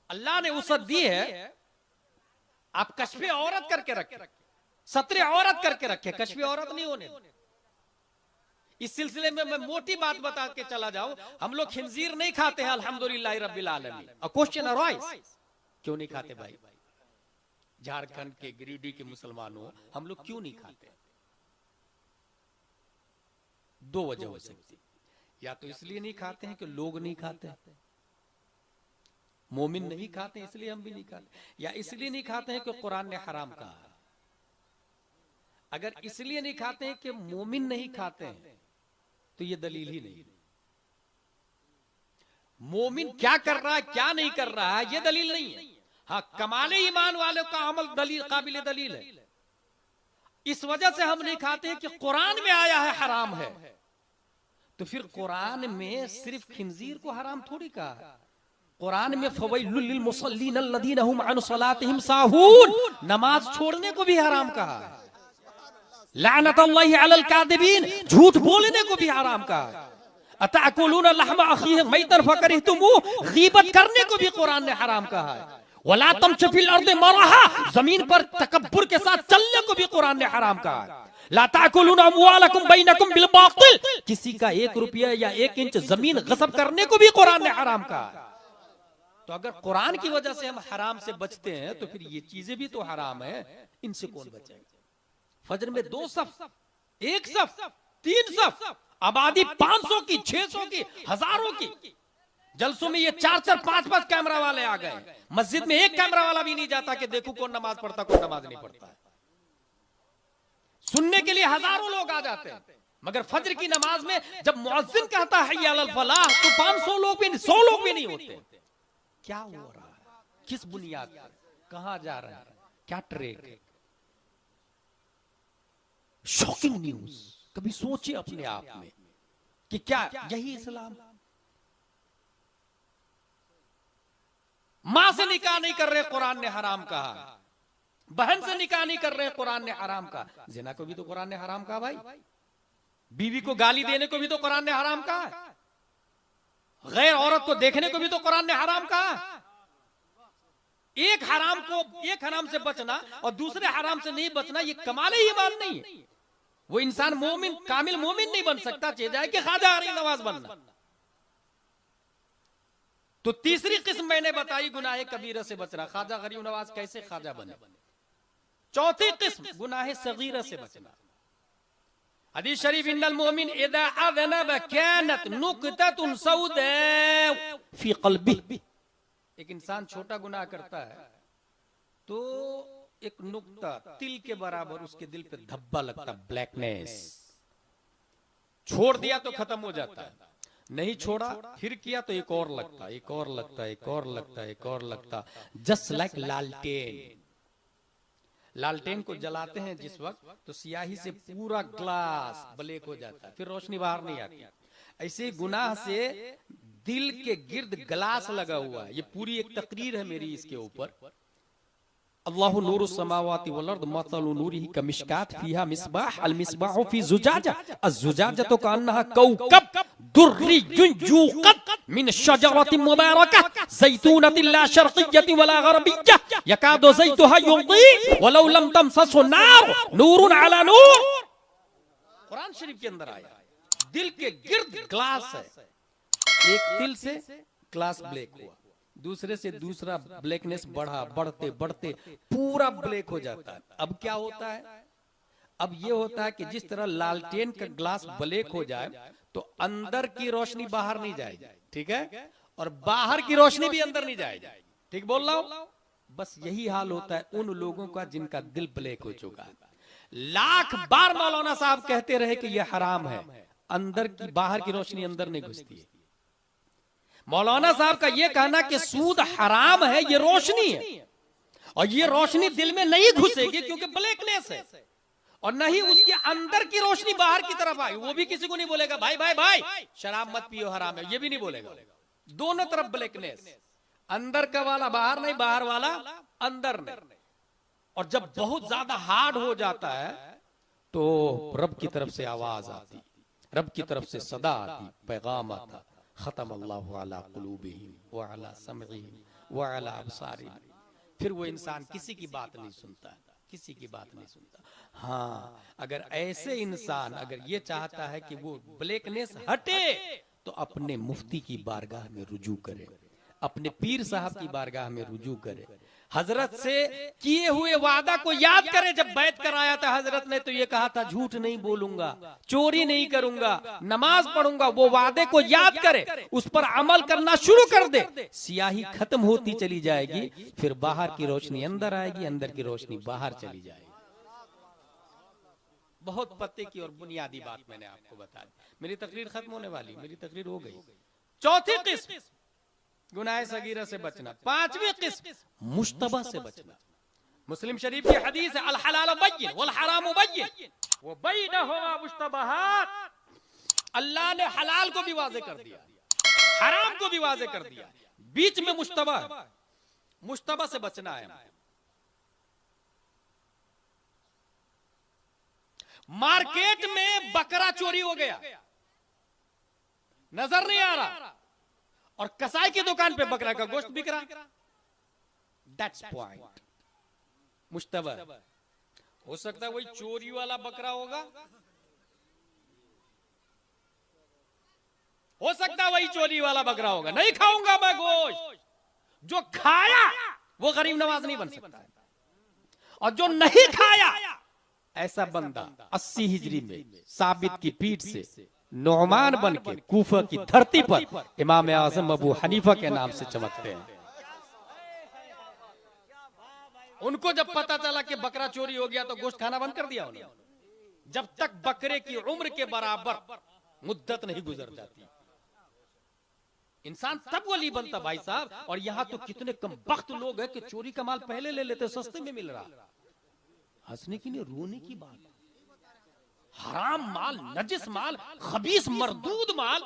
S1: अल्लाह ने वसअत दी है, आप कश्फे औरत करके रखे, सत्रे औरत करके रखे, कश्फे औरत नहीं होने। इस सिलसिले में मैं मोटी बात बता के चला जाऊं, हम लोग खिंजीर नहीं खाते हैं अल्हम्दुलिल्लाह रब्बिल आलमीन। अ क्वेश्चन अराइज, क्यों नहीं खाते भाई? झारखंड के गिरिडीह के मुसलमानों, हम लोग क्यों नहीं खाते? 2 वजह हो सकती। या तो इसलिए नहीं खाते हैं कि लोग नहीं खाते, मोमिन नहीं खाते इसलिए हम भी नहीं खाते, या इसलिए नहीं खाते हैं कि कुरान ने हराम कहा। अगर इसलिए नहीं खाते हैं कि मोमिन नहीं खाते हैं तो ये दलील ही नहीं। मोमिन क्या कर रहा है क्या नहीं कर रहा है ये दलील नहीं है। हाँ, कमाले ईमान वाले का अमल दलील, काबिल दलील है। इस वजह से हम नहीं खाते हैं कि कुरान में आया है हराम है। तो फिर कुरान में सिर्फ खिंजीर को हराम थोड़ी कहा है। कुरान में फवैलुल लिल मुसल्लीन अल्लज़ीना हुम अन सलातिहिम साहून, नमाज छोड़ने को भी हराम कहा है। लानतुल्लाहि अलल कादिबीन, झूठ बोलने को भी हराम कहा है। अतअकुलून लहम अखीहि मैतन फकरिहतुमू, गीबत करने को भी कुरान ने हराम कहा है। वला तमशू फिल अर्दि मरहा, जमीन पर तकब्बुर के साथ चलने को भी कुरान ने हराम कहा है। ला ताकुलून अमवालकुम बैनकुम बिल बातिल, किसी का 1 रुपया या 1 इंच जमीन गस्ब करने को भी कुरान ने हराम कहा है। तो अगर कुरान की वजह से हम हराम से बचते हैं तो फिर ये चीजें भी तो हराम है, इनसे कौन बचेगा? फजर में 2 सफ, 1 सफ, 3 सफ, आबादी 500 की, 600 की, हजारों की। जलसों में ये 4-4, 5-5 कैमरा वाले आ गए। मस्जिद में 1 कैमरा वाला भी नहीं जाता कि देखो कौन नमाज पढ़ता कौन नमाज नहीं पढ़ता है। सुनने के लिए हजारों लोग आ जाते हैं, मगर फजर की नमाज में जब मुअज्जिन कहता है हय्या अलल फलाह तो 500 लोग भी, 100 लोग भी नहीं होते। क्या हो रहा है? किस बुनियाद पर? कहां जा रहा है? क्या ट्रेक है? Shocking news. कभी सोचे अपने आप में कि क्या यही इस्लाम? मां से निकाह नहीं कर रहे, कुरान ने हराम कहा। बहन से निकाह नहीं कर रहे, कुरान ने हराम कहा। जिना को भी तो कुरान ने हराम कहा भाई। बीवी को गाली देने को भी तो कुरान ने हराम कहा। गैर औरत को देखने को भी तो कुरान ने हराम कहा। एक हराम से बचना और दूसरे हराम से नहीं बचना, ये कमाले ईमान नहीं है। वो इंसान मोमिन, कामिल मोमिन नहीं बन सकता, चाहे कि ख्वाजा गरीब नवाज बनना। तो तीसरी किस्म मैंने बताई गुनाह कबीरा से बचना। ख्वाजा गरीब नवाज कैसे ख्वाजा बने? चौथी किस्म गुनाह सगीरा से बचना। हदीस शरीफ, इन्नल मोमिन इदा अज़नब कानत नुक्ततुन सौदा फी क़ल्बिही। एक इंसान छोटा गुनाह करता है तो एक नुक्ता तिल के बराबर उसके दिल पे धब्बा लगता, ब्लैकनेस। छोड़ दिया तो खत्म हो जाता है, नहीं छोड़ा फिर किया तो एक और लगता, एक और लगता, एक और लगता, एक और लगता। जस्ट लाइक लालटेन। लालटेन को जलाते हैं जिस वक्त तो सियाही से पूरा ग्लास ब्लैक हो जाता है, फिर रोशनी बाहर नहीं आती। ऐसे गुनाह से दिल के गिर्द ग्लास लगा हुआ है। ये पूरी एक तकरीर है मेरी इसके ऊपर। अल्लाहु नूरुस समावाति वल अर्द मसलु नूरिही कमिशकात फीहा मिस्बाह अल मिस्बाहु फी जुजाजा अज़्जुजाजतु कअन्नहा कौकब दुर्रियुन युक़द मिन शजरतिन मुबारकह ज़ैतूनतिन ला शर्क़िय्यतिन वला ग़रबिय्यह यकादु ज़ैतुहा युज़ी वलौ लम तमससहु नार नूरुन अला नूर। कुरान शरीफ के अंदर आया, दिल के गिर्द ग्लास है, एक दिल से ग्लास ब्लैक हुआ, दूसरे से दूसरा ब्लैकनेस बढ़ा, बढ़ते बढ़ते पूरा ब्लैक हो जाता है। अब क्या होता है, अब ये होता है कि जिस तरह लालटेन का ग्लास ब्लैक हो जाए तो अंदर की रोशनी बाहर नहीं जाएगी, ठीक है, और बाहर की रोशनी भी अंदर नहीं जाएगी, ठीक बोल रहा हूं। बस यही हाल होता है उन लोगों का जिनका दिल ब्लैक हो चुका है। लाख बार मौलाना साहब कहते रहे कि यह हराम है, अंदर की बाहर की रोशनी अंदर नहीं घुसती है। मौलाना साहब का यह कहना कि सूद हराम है, ये रोशनी है, और ये रोशनी दिल में नहीं घुसेगी क्योंकि ब्लैकनेस है, और नहीं उसके अंदर की रोशनी बाहर की तरफ आई। वो भी किसी को नहीं बोलेगा भाई भाई भाई शराब मत पियो हराम है, ये भी नहीं बोलेगा। दोनों तरफ ब्लैकनेस, अंदर का वाला बाहर नहीं, बाहर वाला अंदर नहीं। और जब बहुत ज्यादा हार्ड हो जाता है तो रब की तरफ से आवाज आती, रब की तरफ से सदा आती, पैगाम आता, खत्म अल्लाहु अला कुलूबिहिम व अला समइहिम व अला अबसारिहिम। फिर वो इंसान किसी की बात नहीं सुनता, किसी की बात नहीं सुनता। हाँ, अगर ऐसे इंसान अगर ये चाहता है कि वो ब्लैकनेस हटे तो अपने मुफ्ती की बारगाह में रुजू करे, अपने पीर साहब की बारगाह में रुजू करे, हजरत से किए हुए वादा को याद करे। जब बैत कराया था हजरत ने तो ये कहा था झूठ नहीं बोलूंगा, चोरी नहीं करूंगा, नमाज पढ़ूंगा, वो वादे को याद करे, उस पर अमल करना शुरू कर दे। सियाही खत्म होती चली जाएगी, फिर बाहर की रोशनी अंदर आएगी, अंदर की रोशनी बाहर चली जाएगी। बहुत पते की और बुनियादी बात मैंने आपको बता दी। मेरी तकरीर खत्म होने वाली, मेरी तकरीर हो गई। चौथी किस्म गुनाह सगीरा से बचना। पांचवी किस्म मुश्तबा से बचना। मुस्लिम शरीफ की हदीस है अल हलाल बय्यिन वल हराम बय्यिन व बैनहुमा मुश्तबहात। अल्लाह ने हलाल को भी वाज़े कर दिया, हराम को भी वाज़े कर दिया, बीच में मुश्तबा है। मुश्तबा से बचना है। मार्केट में बकरा चोरी हो गया, नजर नहीं आ रहा, और कसाई की दुकान पे बकरा का गोश्त बिक रहा। That's point Mushtaba. हो सकता है वही चोरी वाला बकरा होगा, हो सकता है वही चोरी वाला बकरा होगा। नहीं खाऊंगा मैं गोश्त। जो खाया वो गरीब नवाज नहीं बन सकता है, और जो नहीं खाया ऐसा बंदा 80 हिजरी में साबित की पीठ से नौमान बन के कूफा की धरती पर इमाम आज़म अबू हनीफा के नाम से चमकते हैं। उनको जब पता चला कि बकरा चोरी हो गया तो गोश्त खाना बंद कर दिया उन्होंने। जब तक बकरे की उम्र के बराबर मुद्दत नहीं गुजर जाती, इंसान तब वली बनता भाई साहब। और यहां तो कितने कम बख्त लोग हैं कि चोरी का माल पहले ले लेते, सस्ते में मिल रहा। हंसने की नहीं, रोने की बात। हराम माल, नजिस माल, खबीस मरदूद माल।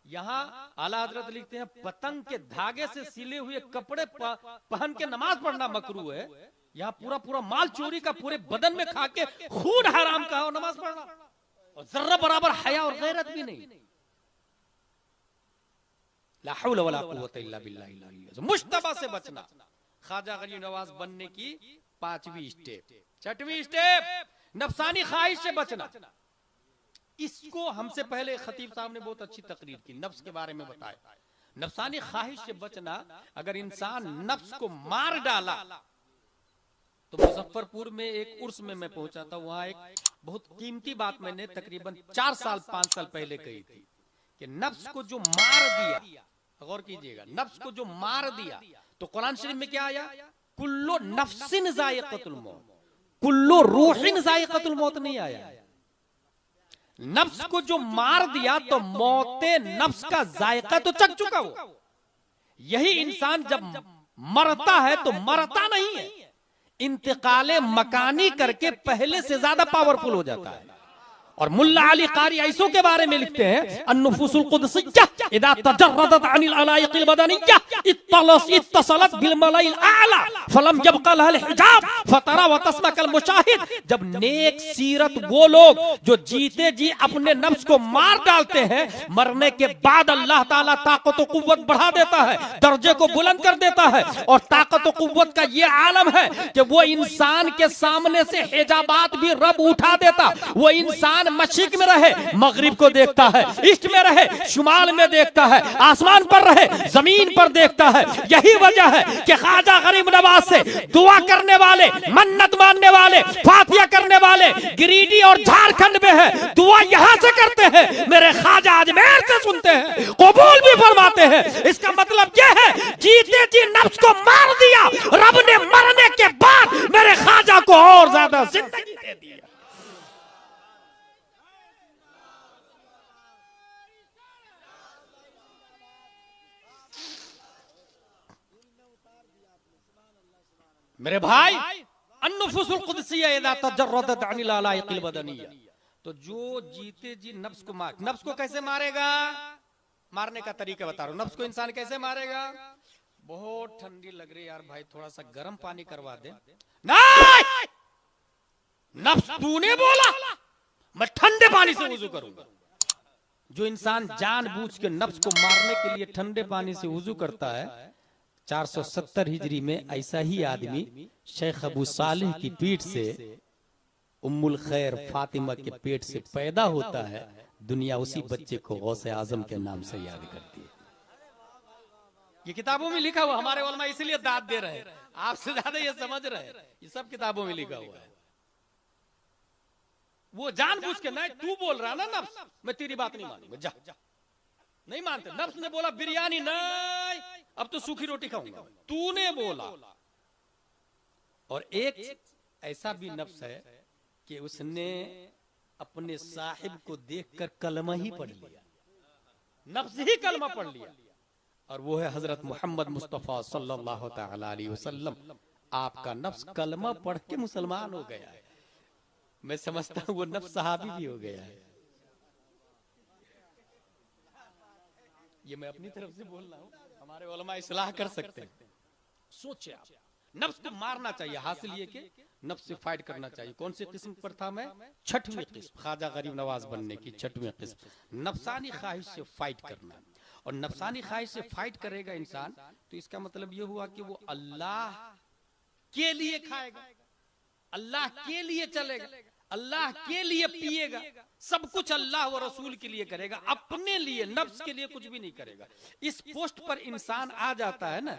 S1: यहां आला हजरत लिखते हैं पतंग के धागे से सिले हुए कपड़े पहन के नमाज पढ़ना मकरू है। यहाँ पूरा पूरा माल चोरी का पूरे बदन में खा के खून हराम का और नमाज पढ़ना, और जर्रा बराबर हया और गैरत भी नहीं। ला हौला वला कुव्वता इल्ला बिल्लाह। मुश्तबा से बचना ख्वाजा गरीब नवाज बनने की 5वीं स्टेप। 6वीं स्टेप नफसानी ख्वाहिश से बचना। इसको हमसे पहले खतीब साहब ने बहुत अच्छी तकरीर की, नफ्स के बारे में बताया। नफसानी ख्वाहिश से बचना, अगर इंसान नफ्स को मार डाला तो मुजफ्फरपुर में एक उर्स में मैं पहुंचा था, वहां एक बहुत कीमती बात मैंने तकरीबन 4 साल 5 साल पहले कही थी कि नफ्स को जो मार दिया, गौर कीजिएगा, नफ्स को जो मार दिया तो कुरान शरीफ में क्या आया? कुल्लु नफ्सिन जायक़तुल मौत, कुल्लु रूहिन जायक़तुल मौत नहीं आया। नफ्स को जो मार दिया तो मौते नफ्स का जायका तो चख चुका वो। यही इंसान जब मरता है तो मरता नहीं है, इंतकाले मकानी करके पहले से ज्यादा पावरफुल हो जाता है। और मुल्ला अली कारी ऐसो के बारे में लिखते हैं, अन्नुफुसुल कुदसिय्या इदा तजर्रदत अनिल अलाइकिल बदनिय्या इत्तसलत बिल मलाइल आला फलम यबqa लहल हिजाब फतरा व तस्मा कल मुशाहिद। जब नेक सीरत वो लोग जो जीते जी अपने नफ्स को मार डालते हैं, मरने के बाद अल्लाह ताला ताकत व कुव्वत बढ़ा देता है, दर्जे को बुलंद कर देता है। और ताकत व कुव्वत का ये आलम है कि वो इंसान के सामने से हिजाबात भी रब उठा देता। वो इंसान मशरिक में रहे, मगरिब को देखता है, ईस्ट में रहे, शुमाल में देखता है, आसमान पर रहे, जमीन पर देखता है। यही वजह है कि ख्वाजा गरीब नवाज से दुआ करने वाले, मन्नत मानने वाले, फातिया करने वाले गिरिडीह और झारखंड में है, दुआ यहां से करते हैं, मेरे ख्वाजा अजमेर से सुनते हैं, कबूल भी फरमाते हैं। इसका मतलब यह है जीते जी नफ्स को मार दिया, रब ने मरने के बाद मेरे ख्वाजा को और ज्यादा जिंदगी दे दी। मेरे भाई, अन्नुफुसुल कुदसिय्या इदा तजर्रदत अनिल अलाइकिल बदनिय्या, तो जो जीते जी नफ्स को मार, नफ्स को कैसे मारेगा, मारने का तरीका बता रहा हूं। नफ्स को इंसान कैसे मारेगा? बहुत ठंडी लग रही यार भाई, थोड़ा सा गर्म पानी करवा दे। नहीं, नफ्स तूने बोला, मैं ठंडे पानी से वुजू करूंगा। जो इंसान जानबूझ के नफ्स को मारने के लिए ठंडे पानी से वुजू करता है, 470 हिजरी में ऐसा ही आदमी शेख अबू सालिह की पीठ से, उम्मुल खैर फातिमा के पेट से पैदा होता है। दुनिया उसी बच्चे को गौसे आजम के नाम से याद करती है। ये किताबों में लिखा हुआ, हमारे उलमा इसलिए दाद दे रहे हैं, आपसे ज्यादा ये समझ रहे हैं, ये सब किताबों में लिखा हुआ है। वो जानबूझ के, नहीं तू बोल रहा ना नफ्स, मैं तेरी बात नहीं मानूंगा, जा नहीं मानते। नफ्स ने बोला बिरयानी नहीं, अब तो सूखी रोटी खाऊंगा, तूने बोला। और एक ऐसा भी नफ्स है कि उसने अपने साहिब को देखकर कलमा ही पढ़ लिया, नफ्स ही कलमा पढ़ लिया, और वो है हजरत मोहम्मद मुस्तफा सल्लल्लाहु तआला अलैहि वसल्लम। आपका नफ्स कलमा पढ़ के मुसलमान हो गया है। मैं समझता हूं वो नफ्स सहाबी भी हो गया है। ये मैं अपनी तरफ से बोल रहा हूं, हमारे उलमा इस्लाह कर सकते हैं। सोचे आप, नफ्स को मारना चाहिए, हासिल ये कि नफ्स से फाइट करना चाहिए। कौन सी किस्म पर था मैं? 6वीं किस्म, ख्वाजा गरीब नवाज बनने की 6वीं किस्म, नफसानी ख्वाहिश से फाइट करना। और नफसानी ख्वाहिश से फाइट करेगा इंसान, तो इसका मतलब ये हुआ कि वो अल्लाह के लिए खाएगा, अल्लाह के लिए चलेगा, अल्लाह के लिए पिएगा, सब कुछ अल्लाह व रसूल के लिए करेगा, अपने लिए नफ्स के लिए कुछ भी नहीं करेगा। इस पोस्ट पर इंसान आ जाता है ना,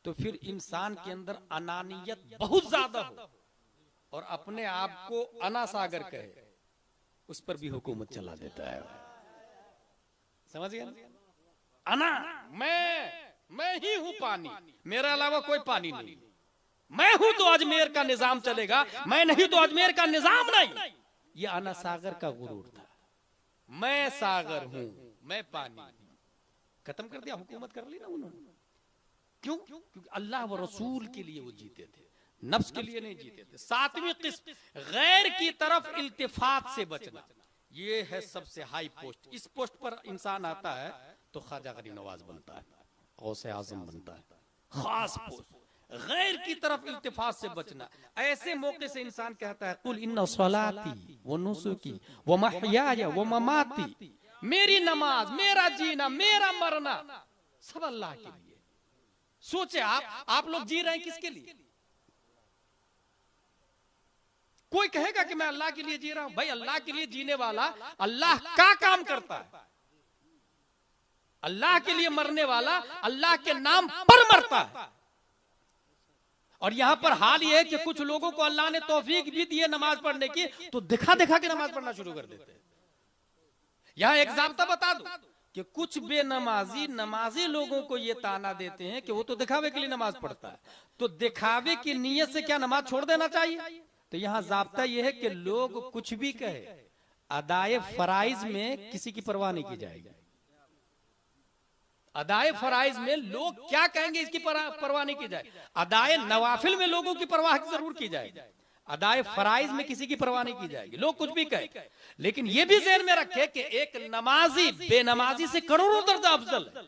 S1: तो फिर इंसान के अंदर अनानियत बहुत ज्यादा हो और अपने आप को अना सागर कहे, उस पर भी हुकूमत चला देता है। समझ गया? अना, मैं ही हूं पानी, मेरे अलावा कोई पानी नहीं, मैं हूं तो अजमेर का निजाम चलेगा, मैं नहीं तो अजमेर का निजाम नहीं। ये अना सागर का गुरूर था। मैं सागर हूं, मैं पानी। खत्म कर दिया, हुकूमत कर ली ना उन्होंने। क्यों? क्योंकि अल्लाह व रसूल के लिए वो जीते थे, नफ्स के लिए नहीं जीते थे। 7वीं किस्म, गैर की तरफ इल्तिफात से बचना। ये है सबसे हाई पोस्ट। इस पोस्ट पर इंसान आता है तो ख्वाजा गरीब नवाज बनता है, गौसे आजम बनता है। खास पोस्ट, गैर की तरफ इल्तिफात से बचना। ऐसे मौके से इंसान कहता है, कुल इन्ना सलाती व नुसुकी व महयाया व ममाती, मेरी नमाज, मेरा जीना, मेरा मरना सब अल्लाह के लिए। सोचे आप लोग जी रहे हैं किसके लिए? कोई कहेगा कि मैं अल्लाह के लिए जी रहा हूं। भाई अल्लाह के लिए जीने वाला अल्लाह का काम करता है, अल्लाह के लिए मरने वाला अल्लाह के नाम पर मरता है। और यहां पर हाल यह है कि कुछ लोगों को अल्लाह ने तौफीक भी दी है नमाज पढ़ने की, तो दिखा दिखा के नमाज पढ़ना शुरू कर देते हैं। यहां एक ज़ाब्ता बता दूं कि कुछ बेनमाजी नमाजी लोगों को यह ताना देते हैं कि वो तो दिखावे के लिए नमाज पढ़ता है, तो दिखावे की नीयत से क्या नमाज छोड़ देना चाहिए? तो यहां ज़ाब्ता यह है कि लोग कुछ भी कहे, अदाए फराइज में किसी की परवाह नहीं की जाएगी। अदाए फराइज में लोग क्या कहेंगे इसकी परवाह नहीं की जाए। अदाए नवाफिल में लोगों की परवाह जरूर की जाएगी। अदाए फराइज में किसी की परवाह नहीं की जाएगी, लोग कुछ भी कहे, लेकिन ये भी ज़हन में रखे कि एक नमाजी बेनमाजी से करोड़ों दर्जा अफजल है।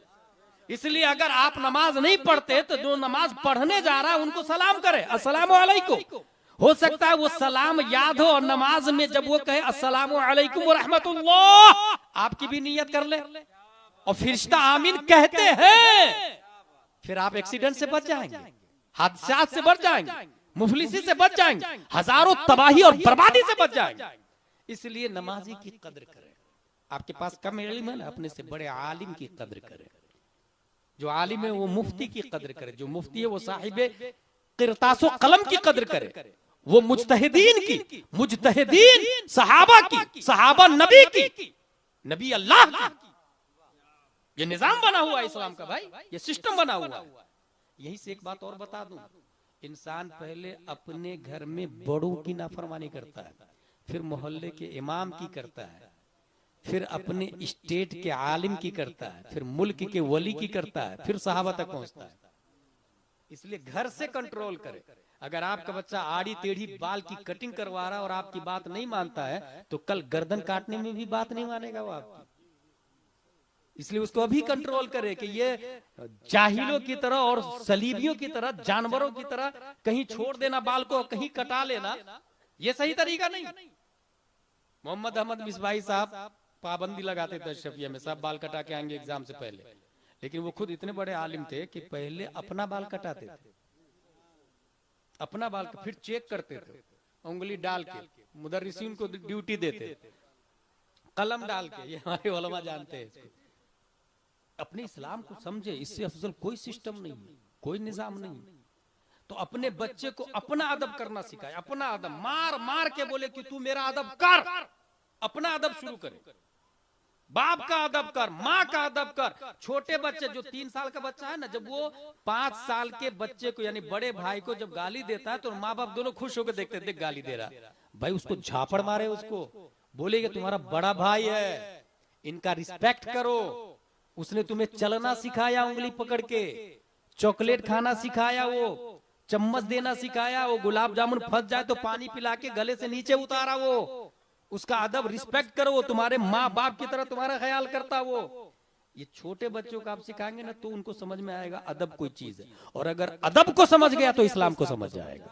S1: इसलिए अगर आप नमाज नहीं पढ़ते तो जो नमाज पढ़ने जा रहा है उनको सलाम करे, अस्सलामु अलैकुम। हो सकता है वो सलाम याद हो और नमाज में जब वो कहे अस्सलामु अलैकुम व रहमतुल्लाह, आपकी भी नियत कर ले और फरिश्ता आमीन कहते हैं, फिर आप एक्सीडेंट से बच जाएंगे, हादसात से बच जाएंगे, मुफलिसी से बच जाएंगे, हजारों तबाही और बर्बादी से बच जाएंगे। इसलिए नमाजी की कद्र करें। आपके पास कम इल्म है ना, अपने से बड़े आलिम की कद्र करें। जो आलिम है वो मुफ्ती की कद्र करे, जो मुफ्ती है वो साहिबे किरतासो कलम की कद्र करे, वो मुज्तहिदीन की, मुज्तहिदीन सहाबा की, सहाबा नबी की, नबी अल्लाह की। ये निजाम बना हुआ है इस्लाम का भाई, ये सिस्टम बना हुआ है। यही से एक बात और बता दूं, इंसान पहले अपने घर में बड़ों की नाफरमानी करता है, फिर मोहल्ले के इमाम की करता है, फिर अपने स्टेट के आलिम की करता है, फिर मुल्क के वली की करता है, फिर सहाबा तक पहुंचता है। इसलिए घर से कंट्रोल करें। अगर आपका बच्चा आड़ी टेढ़ी बाल की कटिंग करवा रहा है और आपकी बात नहीं मानता है तो कल गर्दन काटने में भी बात नहीं मानेगा वो आपकी। इसलिए उसको अभी कंट्रोल करे कि ये जाहिलों की तरह और सलीबियों की तरह, जानवरों की तरह कहीं छोड़ देना बाल को, कहीं कटा लेना, ये सही तरीका नहीं। मोहम्मद अहमद मिसबाही साहब पाबंदी लगाते थे शफिया में, सब बाल कटा के आएंगे एग्जाम से पहले, लेकिन वो खुद इतने बड़े आलिम थे कि पहले अपना बाल कटाते थे, अपना बाल फिर चेक करते थे, उंगली डाल के मुदर्रिसीन को ड्यूटी देते, कलम डाल के। ये हमारे उलमा जानते हैं इसको। अपने इस्लाम को समझे, इससे अफजल कोई सिस्टम नहीं, कोई निजाम नहीं। तो अपने बच्चे को अपना अदब करना सिखाए, अपना अदब, मार मार के बोले कि तू मेरा अदब कर, अपना अदब शुरू करे। बाप का अदब कर, माँ का अदब कर। छोटे बच्चे, जो 3 साल का बच्चा है ना, जब वो 5 साल के बच्चे को यानी बड़े भाई को जब गाली देता है तो माँ बाप दोनों खुश होकर देखते, देख गाली दे रहा भाई, उसको झापड़ मारे, उसको बोले कि तुम्हारा बड़ा भाई है, इनका रिस्पेक्ट करो। उसने तुम्हें चलना सिखाया, उंगली पकड़ के चॉकलेट खाना सिखाया, वो चम्मच देना सिखाया, वो गुलाब जामुन फंस जाए तो पानी पिला के गले से नीचे उतारा, वो उसका अदब, रिस्पेक्ट करो, वो तुम्हारे माँ बाप की तरह तुम्हारा ख्याल करता। वो ये छोटे बच्चों को आप सिखाएंगे ना तो उनको समझ में आएगा अदब कोई चीज है, और अगर अदब को समझ गया तो इस्लाम को समझ जाएगा।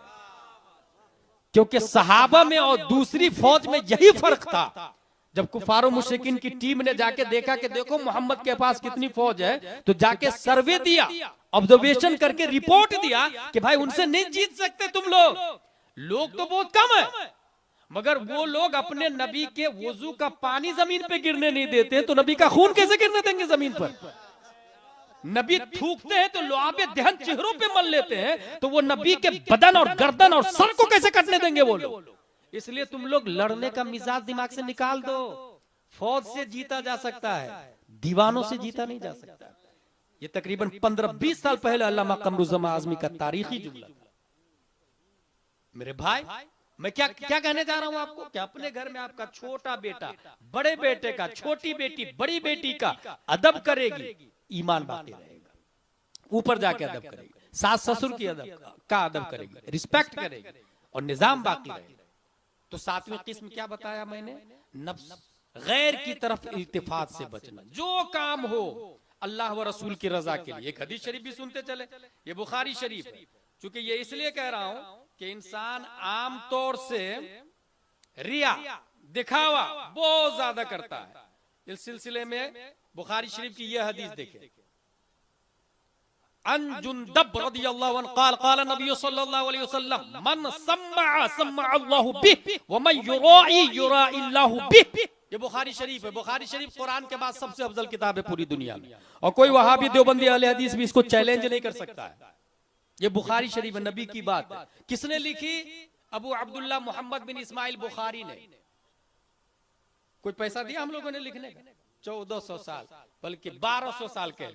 S1: क्योंकि सहाबा में और दूसरी फौज में यही फर्क था। जब कुफारो मुशरिकीन की टीम ने जाके देखा कि देखो मोहम्मद के पास कितनी फौज है, तो जाके सर्वे दिया, ऑब्जर्वेशन करके रिपोर्ट दिया कि भाई उनसे नहीं जीत सकते तुम लोग तो बहुत कम है। मगर वो लोग अपने नबी के वुजू का पानी जमीन पे गिरने नहीं देते, तो नबी का खून कैसे गिरने देंगे जमीन पर? नबी थूकते हैं तो लुआबे दहन चेहरों पे मल लेते हैं, तो वो नबी के बदन और गर्दन और सर को कैसे कटने देंगे वो लोग? इसलिए तुम लोग लड़ने का मिजाज दिमाग से निकाल दो। फौज से जीता जा सकता है, दीवानों से जीता नहीं जा सकता। ये तकरीबन 15-20 साल पहले अल्लामा कमरुज़्ज़मान आज़मी का तारीखी जुमला। मेरे भाई, मैं क्या कहने जा रहा हूं आपको कि अपने घर में आपका छोटा बेटा बड़े बेटे का, छोटी बेटी बड़ी बेटी का अदब करेगी, ईमान बाकी रहेगा। ऊपर जाके अदब करेगी, सास ससुर की अदब का अदब करेगी, रिस्पेक्ट करेगी और निजाम बाकी रहेगा। तो 7वीं किस्म क्या बताया मैंने? नफ्स, गैर की तरफ इल्तिफात से बचना। जो काम हो अल्लाह व रसूल की रजा के लिए। एक हदीस शरीफ भी सुनते चले, ये बुखारी शरीफ है। चूंकि ये इसलिए कह रहा हूं कि इंसान आमतौर से रिया, दिखावा बहुत ज्यादा करता है। इस सिलसिले में बुखारी शरीफ की यह हदीस देखें। अन जुंदब रदियल्लाहु अन्हु क़ाल क़ाल नबी सल्लल्लाहु अलैहि वसल्लम मन सम्मा सम्मा अल्लाहु बिह व मन युराई युराई अल्लाहु बिह। ये बुखारी शरीफ है। बुखारी शरीफ कुरान के बाद सबसे अफजल किताब है पूरी दुनिया में, और कोई वहाबी देवबंदी अहले हदीस भी इसको चैलेंज नहीं कर सकता है। ये बुखारी शरीफ है, नबी की बात है। किसने लिखी? अबू अब्दुल्ला मोहम्मद बिन इस्माइल बुखारी ने। कोई पैसा दिया हम लोगों ने लिखने का? 1400 साल बल्कि 1200 साल के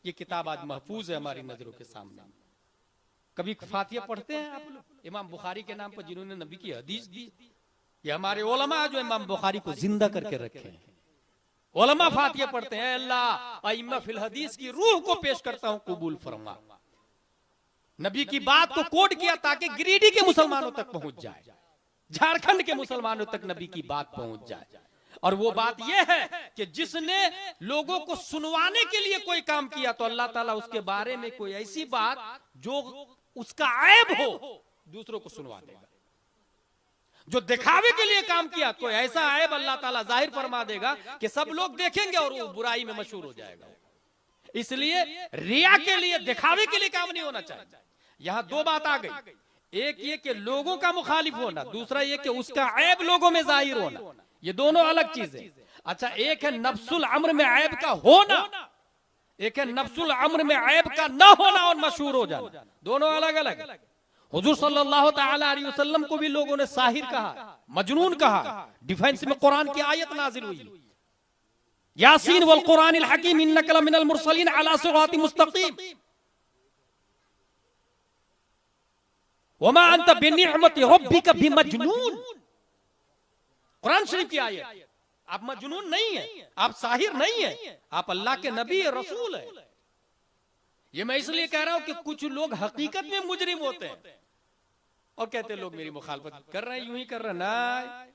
S1: ये किताब आज महफूज है हमारी नजरों के सामने। कभी फातिहा पढ़ते हैं आप लोग? इमाम बुखारी के नाम पर जिन्होंने नबी की हदीस दी, ये हमारे उलमा जो इमाम बुखारी को जिंदा करके रखे हैं। उलमा फातिहा पढ़ते हैं, अल्लाह अइम्मा फिल हदीस की रूह को पेश करता हूं, कबूल फरमा। नबी की बात को कोट किया ताकि गिरिडीह के मुसलमानों तक पहुंच जाए, झारखंड के मुसलमानों तक नबी की बात पहुंच जाए। और वो बात यह है कि जिसने लोगों को सुनवाने के लिए कोई काम किया तो अल्लाह ताला उसके बारे में कोई ऐसी बात जो उसका ऐब हो दूसरों को सुनवा देगा। जो दिखावे के लिए काम किया कोई ऐसा ऐब अल्लाह ताला जाहिर फरमा देगा कि सब लोग देखेंगे और वो बुराई में मशहूर हो जाएगा। इसलिए रिया के लिए, दिखावे के लिए काम नहीं होना चाहिए। यहां दो बात आ गई, एक ये कि लोगों का मुखालिफ होना, दूसरा ये कि उसका ऐब लोगों में जाहिर होना। ये दोनों अलग चीजें। अच्छा, एक है नफ्सुल अम्र में ऐब का होना, एक है नफ्सुल अम्र में ऐब का ना होना और मशहूर हो जाना, दोनों अलग अलग। हुजूर सल्लल्लाहु ताला अलैहि वसल्लम को भी लोगों ने साहिर कहा, मजनून कहा। डिफेंस में कुरान की आयत नाजिल हुई, यासीन वल कुरानिल हकीम इन्नका लमिनल मुरसलीन अला सिरातिम मुस्तकीम वमा अंत बिनिअमति रब्बिका बिमजनून। कुरान शरीफ की आयत। आप मजनून नहीं है, आप साहिर नहीं है, आप अल्लाह के नबी रसूल है। ये मैं इसलिए कह रहा हूं कि कुछ लोग हकीकत में मुजरिम होते हैं और कहते हैं लोग मेरी मुखालफत कर रहे हैं, यूं ही कर रहे हैं ना।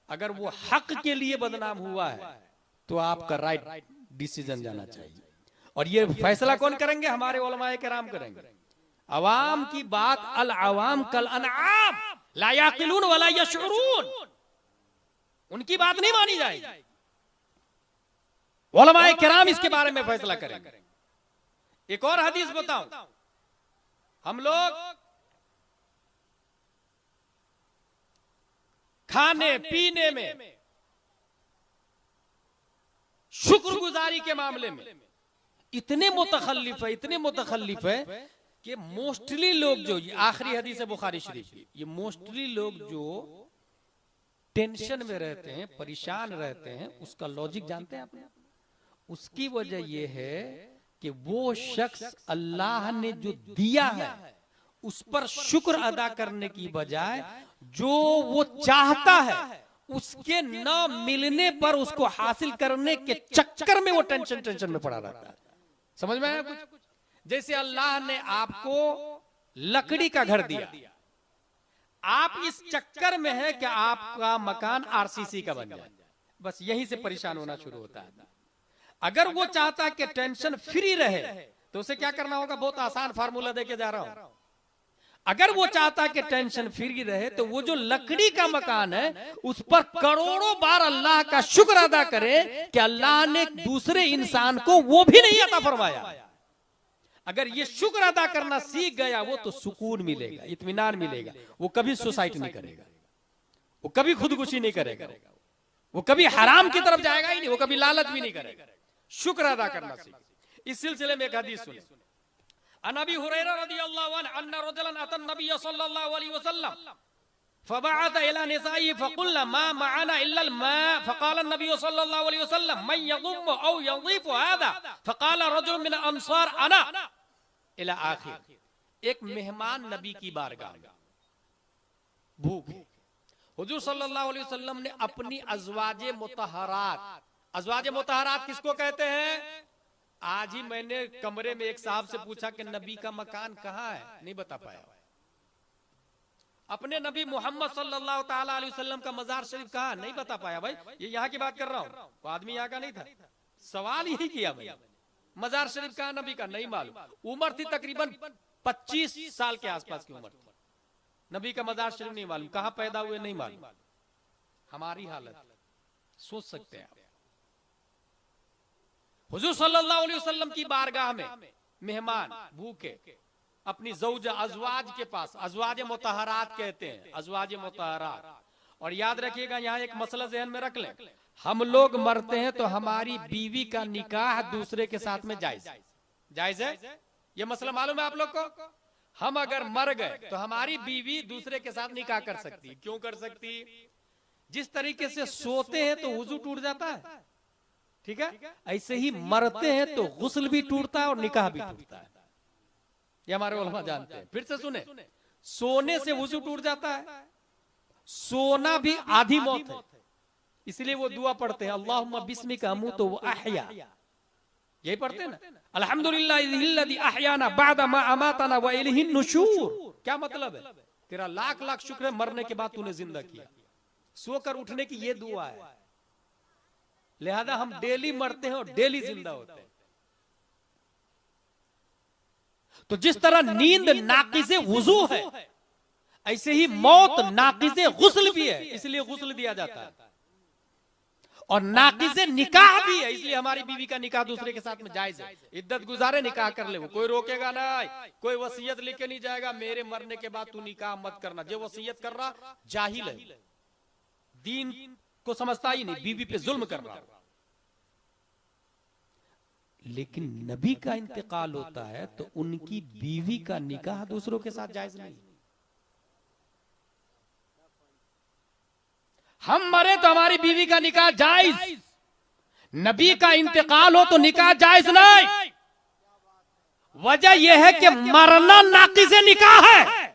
S1: अगर वो हक के लिए बदनाम हुआ है तो आपका राइट डिसीजन जाना चाहिए। और ये फैसला कौन करेंगे? हमारे उलमाए किराम करेंगे। अवाम की बात अल अवाम कल अनआम ला याकिलून वला यशउरून, उनकी बात नहीं मानी जाएगी। उलमाए किराम इसके बारे में फैसला करेंगे। एक और हदीस बताऊं, हम लोग खाने पीने में, शुक्रगुजारी के मामले में इतने मुतखल्लिफ है कि मोस्टली लोग जो, ये आखिरी हदीस है बुखारी शरीफ की, ये मोस्टली लोग जो टेंशन में रहते हैं, परेशान रहते हैं, उसका लॉजिक जानते हैं आपने? उसकी वजह यह है कि वो शख्स अल्लाह ने जो दिया है उस पर शुक्र अदा करने की बजाय जो वो चाहता है उसके न मिलने पर उसको हासिल करने के चक्कर में वो टेंशन में पड़ा रहता है। समझ में आया कुछ? जैसे अल्लाह ने आपको लकड़ी का घर दिया, आप इस चक्कर में है कि आपका मकान आरसीसी का बन जाए, बस यहीं से परेशान होना शुरू होता है। अगर वो चाहता है कि टेंशन फ्री रहे तो उसे क्या करना होगा? बहुत आसान फार्मूला देके जा रहा हूं। अगर वो चाहता है कि टेंशन फ्री रहे तो वो जो लकड़ी का मकान है उस पर करोड़ों बार अल्लाह का शुक्र अदा करे कि अल्लाह ने दूसरे इंसान को वो भी नहीं अता फरमाया। अगर ये शुक्र अदा करना सीख गया वो तो सुकून मिलेगा, इत्मीनान मिलेगा। वो कभी सुसाइड नहीं करेगा, वो कभी खुदकुशी नहीं करेगा, वो कभी हराम की तरफ जाएगा ही नहीं, वो कभी लालच भी नहीं करेगा। शुक्र अदा करना सीख। इस सिलसिले में एक हदीस सुनिए। अन अबी हुरैरा रज़ियल्लाहु अन्हु अन्ना रजुलन अतन नबी सल्लल्लाहु अलैहि वसल्लम फबअत इला निसाई फक़ुलना मा मअना इल्ला अल-मा फक़ाल नबी सल्लल्लाहु अलैहि वसल्लम मन यज़ुम औ यज़ीफ़ु हाज़ा फक़ाल रजुल मिन अंसार अना इला आखिर। एक मेहमान नबी की बारगाह में भूखे, हुजूर सल्लल्लाहु अलैहि वसल्लम ने अपनी अज़वाजे मुतहरात, अज़वाजे मुतहरात किसको कहते हैं? आज ही मैंने कमरे में एक साहब से पूछा कि नबी का मकान कहाँ है, नहीं बता पाया। अपने नबी मोहम्मद सल्लल्लाहु ताला अलैहि वसल्लम का मजार शरीफ कहाँ, नहीं बता पाया। भाई ये यहाँ की बात कर रहा हूँ, वो आदमी यहाँ का नहीं था, सवाल यही किया मैंने, मजार शरीफ कहाँ, नबी का नहीं मालूम। उम्र थी तकरीबन 25 साल के आसपास की उम्र थी, नबी का मजार शरीफ नहीं मालूम, कहाँ पैदा हुए नहीं मालूम। हमारी हालत सोच सकते हैं आप। हुजूर सल्लल्लाहु अलैहि वसल्लम की बारगाह में मेहमान भूखे अपनी ज़ौजा अज़वाज के पास, अज़वाज मुतहरात कहते हैं, अज़वाज मुतहरात। और याद रखिएगा यहाँ एक मसला ज़हन में रख लें, हम लोग मरते हैं तो हमारी बीवी का निकाह दूसरे के साथ में जायज है? ये मसला मालूम है आप लोग को? हम अगर मर गए तो हमारी बीवी दूसरे के साथ निकाह कर सकती। क्यों कर सकती? जिस तरीके से सोते हैं तो वुजू टूट जाता है, ठीक है, ऐसे ही मरते हैं तो गुस्ल भी टूटता है और निकाह भी टूटता है। ये हमारे उलमा जानते हैं। फिर से सुने, सोने से वुजू टूट जाता है, सोना भी आधी मौत है। इसलिए वो दुआ पढ़ते हैं, अल्लाहुम्मा बिस्मिका अमूतु व अहया, यही पढ़ते हैं ना, अल्हम्दुलिल्लाहिल्लज़ी अहयाना बअदा मा अमातना व इलैहिन नुशूर। क्या मतलब है? तेरा लाख लाख शुक्र है मरने के बाद तूने जिंदा किया। सोकर उठने की ये दुआ है। लिहाजा हम डेली मरते हैं और डेली जिंदा होते हैं। तो जिस तरह नींद नाक़िज़े वुज़ू है, ऐसे ही मौत नाक़िज़े गुस्ल भी है, इसलिए गुस्ल दिया जाता है। और नाक़िज़े निकाह भी है, इसलिए हमारी बीवी का निकाह दूसरे के साथ में जायज है। इद्दत गुजारे निकाह कर ले, वो कोई रोकेगा नहीं, कोई वसीयत लेके नहीं जाएगा मेरे मरने के बाद तू निकाह मत करना। जो वसीयत कर रहा जाहिल है, दीन को समझता ही नहीं, बीवी पे जुल्म कर रहा। लेकिन नबी का इंतकाल होता है तो उनकी बीवी का निकाह दूसरों के साथ जायज नहीं। हम मरे तो हमारी बीवी का निकाह जायज, नबी का इंतकाल हो तो निकाह जायज नहीं। वजह यह है कि मरना नाक़िज़े निकाह है,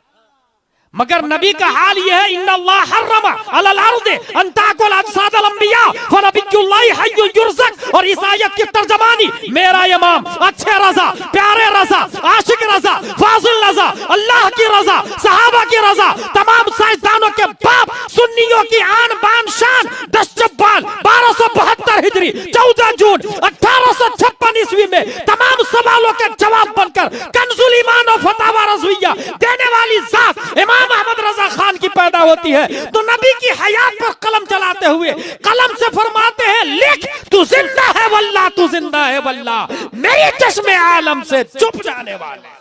S1: मगर नबी का हाल यह है इन्नल्लाह हर्रमा अलल अर्द अन ताकुल अजसादल अंबिया व नबियुल्लाहि हय्युन युरज़क। और इस आयत की तर्जमानी मेरा इमाम अच्छे रज़ा, प्यारे रज़ा, आशिक रज़ा, फाज़िल रज़ा, अल्लाह की रज़ा, सहाबा की रज़ा, तमाम साइंसदानों के बाप, सुन्नियों की आन बान शान 10 शव्वाल 1272 हिजरी 14 जून 1856 ईस्वी में तमाम सवालों के जवाब बनकर कंजुल ईमान और फतावा रज़विया देने वाली जात इमाम अहमद रजा खान की पैदा होती है। तो नबी की हयात पर कलम चलाते हुए कलम से फरमाते हैं लिख तू जिंदा है वल्लाह, तू जिंदा है वल्लाह, मेरे चश्मे आलम से चुप जाने वाले।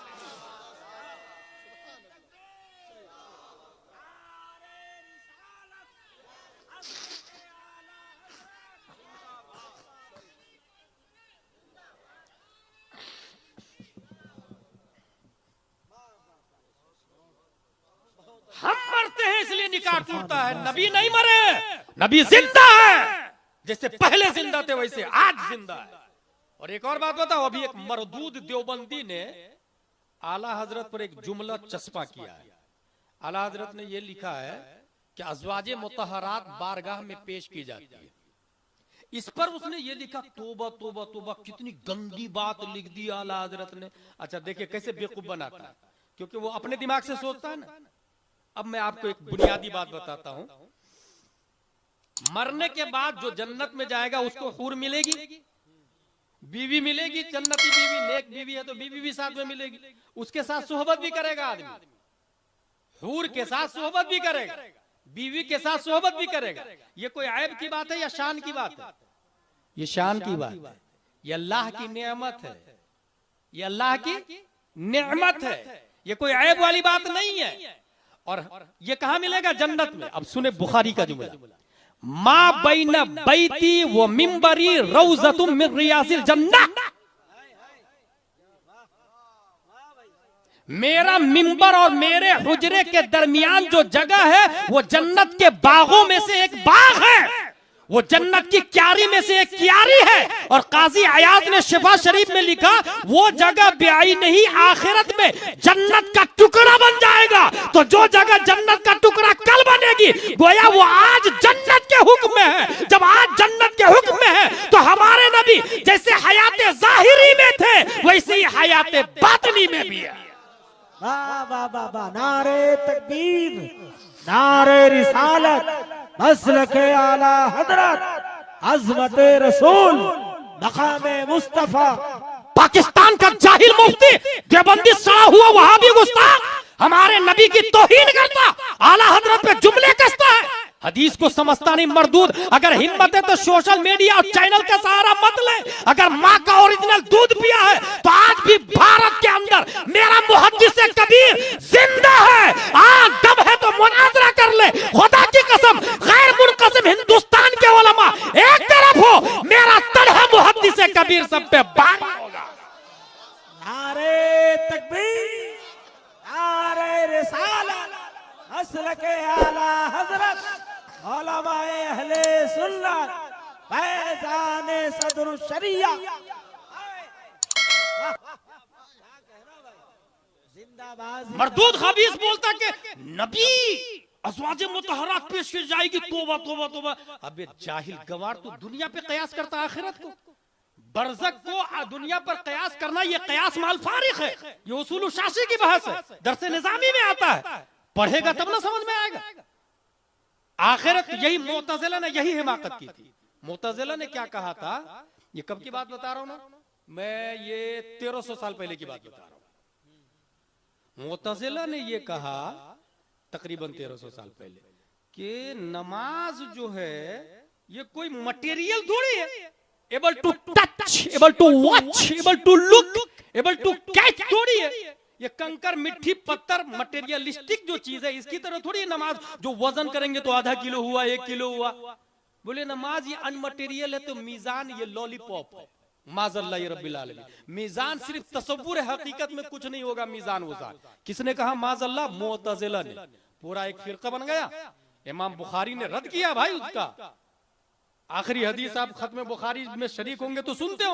S1: हम मरते हैं इसलिए निकाह टूटता है, नबी नहीं मरे, नबी जिंदा है। जैसे पहले जिंदा थे वैसे आज जिंदा है। और एक और बात बताओ, अभी एक मरदूद देवबंदी ने आला हजरत पर एक जुमला चस्पा किया है। आला हजरत ने यह लिखा है कि अज़वाजे मुतहरात बारगाह में पेश की जाती है। इस पर उसने ये लिखा तोबा तोबा तोबा, कितनी गंदी बात लिख दी आला हजरत ने। अच्छा देखिए कैसे बेवकूफ बनाता है, क्योंकि वो अपने दिमाग से सोचता है ना। अब मैं आपको एक बुनियादी बात बताता हूं, मरने के बाद जो जन्नत में जाएगा उसको हूर मिलेगी, बीवी मिलेगी, जन्नती बीवी, नेक बीवी है तो बीवी भी साथ में मिलेगी, उसके साथ सोहबत भी करेगा आदमी, हूर के साथ सोहबत भी करेगा, बीवी के साथ सोहबत भी करेगा। ये कोई ऐब की बात है या शान की बात है? ये शान की बात है, ये अल्लाह की नेमत है, ये अल्लाह की नेमत है, ये कोई ऐब वाली बात नहीं है। और ये कहां मिलेगा? जन्नत में। अब सुने बुखारी का जुमला, मा बैन बैती व मिंबरी रौज़तुम मिन रियासिल जन्नह। मेरा मिंबर और मेरे हुजरे के दरमियान जो जगह है वो जन्नत के बागों में से एक बाग है, वो जन्नत की क्यारी में से एक क्यारी है। और काजी अयाज ने शिफा शरीफ में लिखा वो जगह ब्याई नहीं, आखिरत में जन्नत का टुकड़ा बन जाएगा। तो जो जगह जन्नत का टुकड़ा कल बनेगी, गोया वो आज जन्नत के हुक्म में है। जब आज जन्नत के हुक्म में है तो हमारे नबी जैसे हयाते जाहिरी में थे वैसे ही हयाते बातिनी में भी है।
S2: वाह वाह वाह वाह, नारे तकबीर, नारे रिसालत, मसलके आला हजरत, अज़मते रसूल, मकामे मुस्तफा।
S1: पाकिस्तान का जाहिल मुफ्ती देवबंदी सड़ा हुआ वहाबी गुस्ताख हमारे नबी की तौहीन करता, आला हजरत पे जुमले कसता है, हदीस को समझता नहीं मरदूद। अगर हिम्मत है तो सोशल मीडिया और चैनल का सहारा मत ले। अगर माँ का ओरिजिनल दूध पिया है तो आज भी भारत के अंदर मेरा मुहद्दिस कबीर जिंदा है। आज दम है तो मुनाजरा कर ले, खुदा की कसम गैर मुनक़सिम हिंदुस्तान के उलमा एक तरफ हो, मेरा तलहा मुहद्दिस कबीर सब पे भारी होगा।
S2: नारे तकबीर, नारे रिसालत, मसलके आला हजरत, उलमाए अहले सुन्नत, फैज़ाने सदरुल शरिया। जिंदाबाद।
S1: मरदूद खबीस बोलता कि नबी अज़वाजे मुतहरात पेश की जाएगी, तोबा तोबा तोबा। अबे जाहिल गवार, तू दुनिया पे कयास करता आखिरत को। बरज़क को दुनिया पर कयास करना, ये कयास माल फारिग है, ये उसूल शासी की बहस है, दरसे निजामी में आता है, पढ़ेगा तब ना समझ में आएगा। आखिरत यही मुअतज़िला ने यही हिमाकत की थी। मुअतज़िला ने क्या कहा था, ये कब की बात बता रहा हूं ना मैं, ये 1300 साल पहले की बात बता रहा हूं। मुअतज़िला ने ये कहा तकरीबन 1300 साल पहले कि नमाज जो है ये कोई मटेरियल थोड़ी है, able to touch, able to watch, able to look, able to catch थोड़ी है। ये कंकर मिट्टी पत्थर मटेरियलिस्टिक जो चीज है इसकी तरह थोड़ी है नमाज, जो वजन करेंगे तो आधा किलो हुआ, 1 किलो हुआ। बोले नमाज ये अनमटेरियल है, तो मीजान ये लॉलीपॉप है। माज़अल्लाह ये रब्बिल आलमीन, मीजान सिर्फ तसव्वुर है, हकीकत में कुछ नहीं होगा मीजान वज़ान। किसने कहा? माज़अल्लाह, मुअतज़िला ने। पूरा एक फिरका बन गया। इमाम बुखारी ने रद्द किया भाई उसका। आखिरी हदीस आप खत्म बुखारी में शरीक होंगे तो सुनते हो।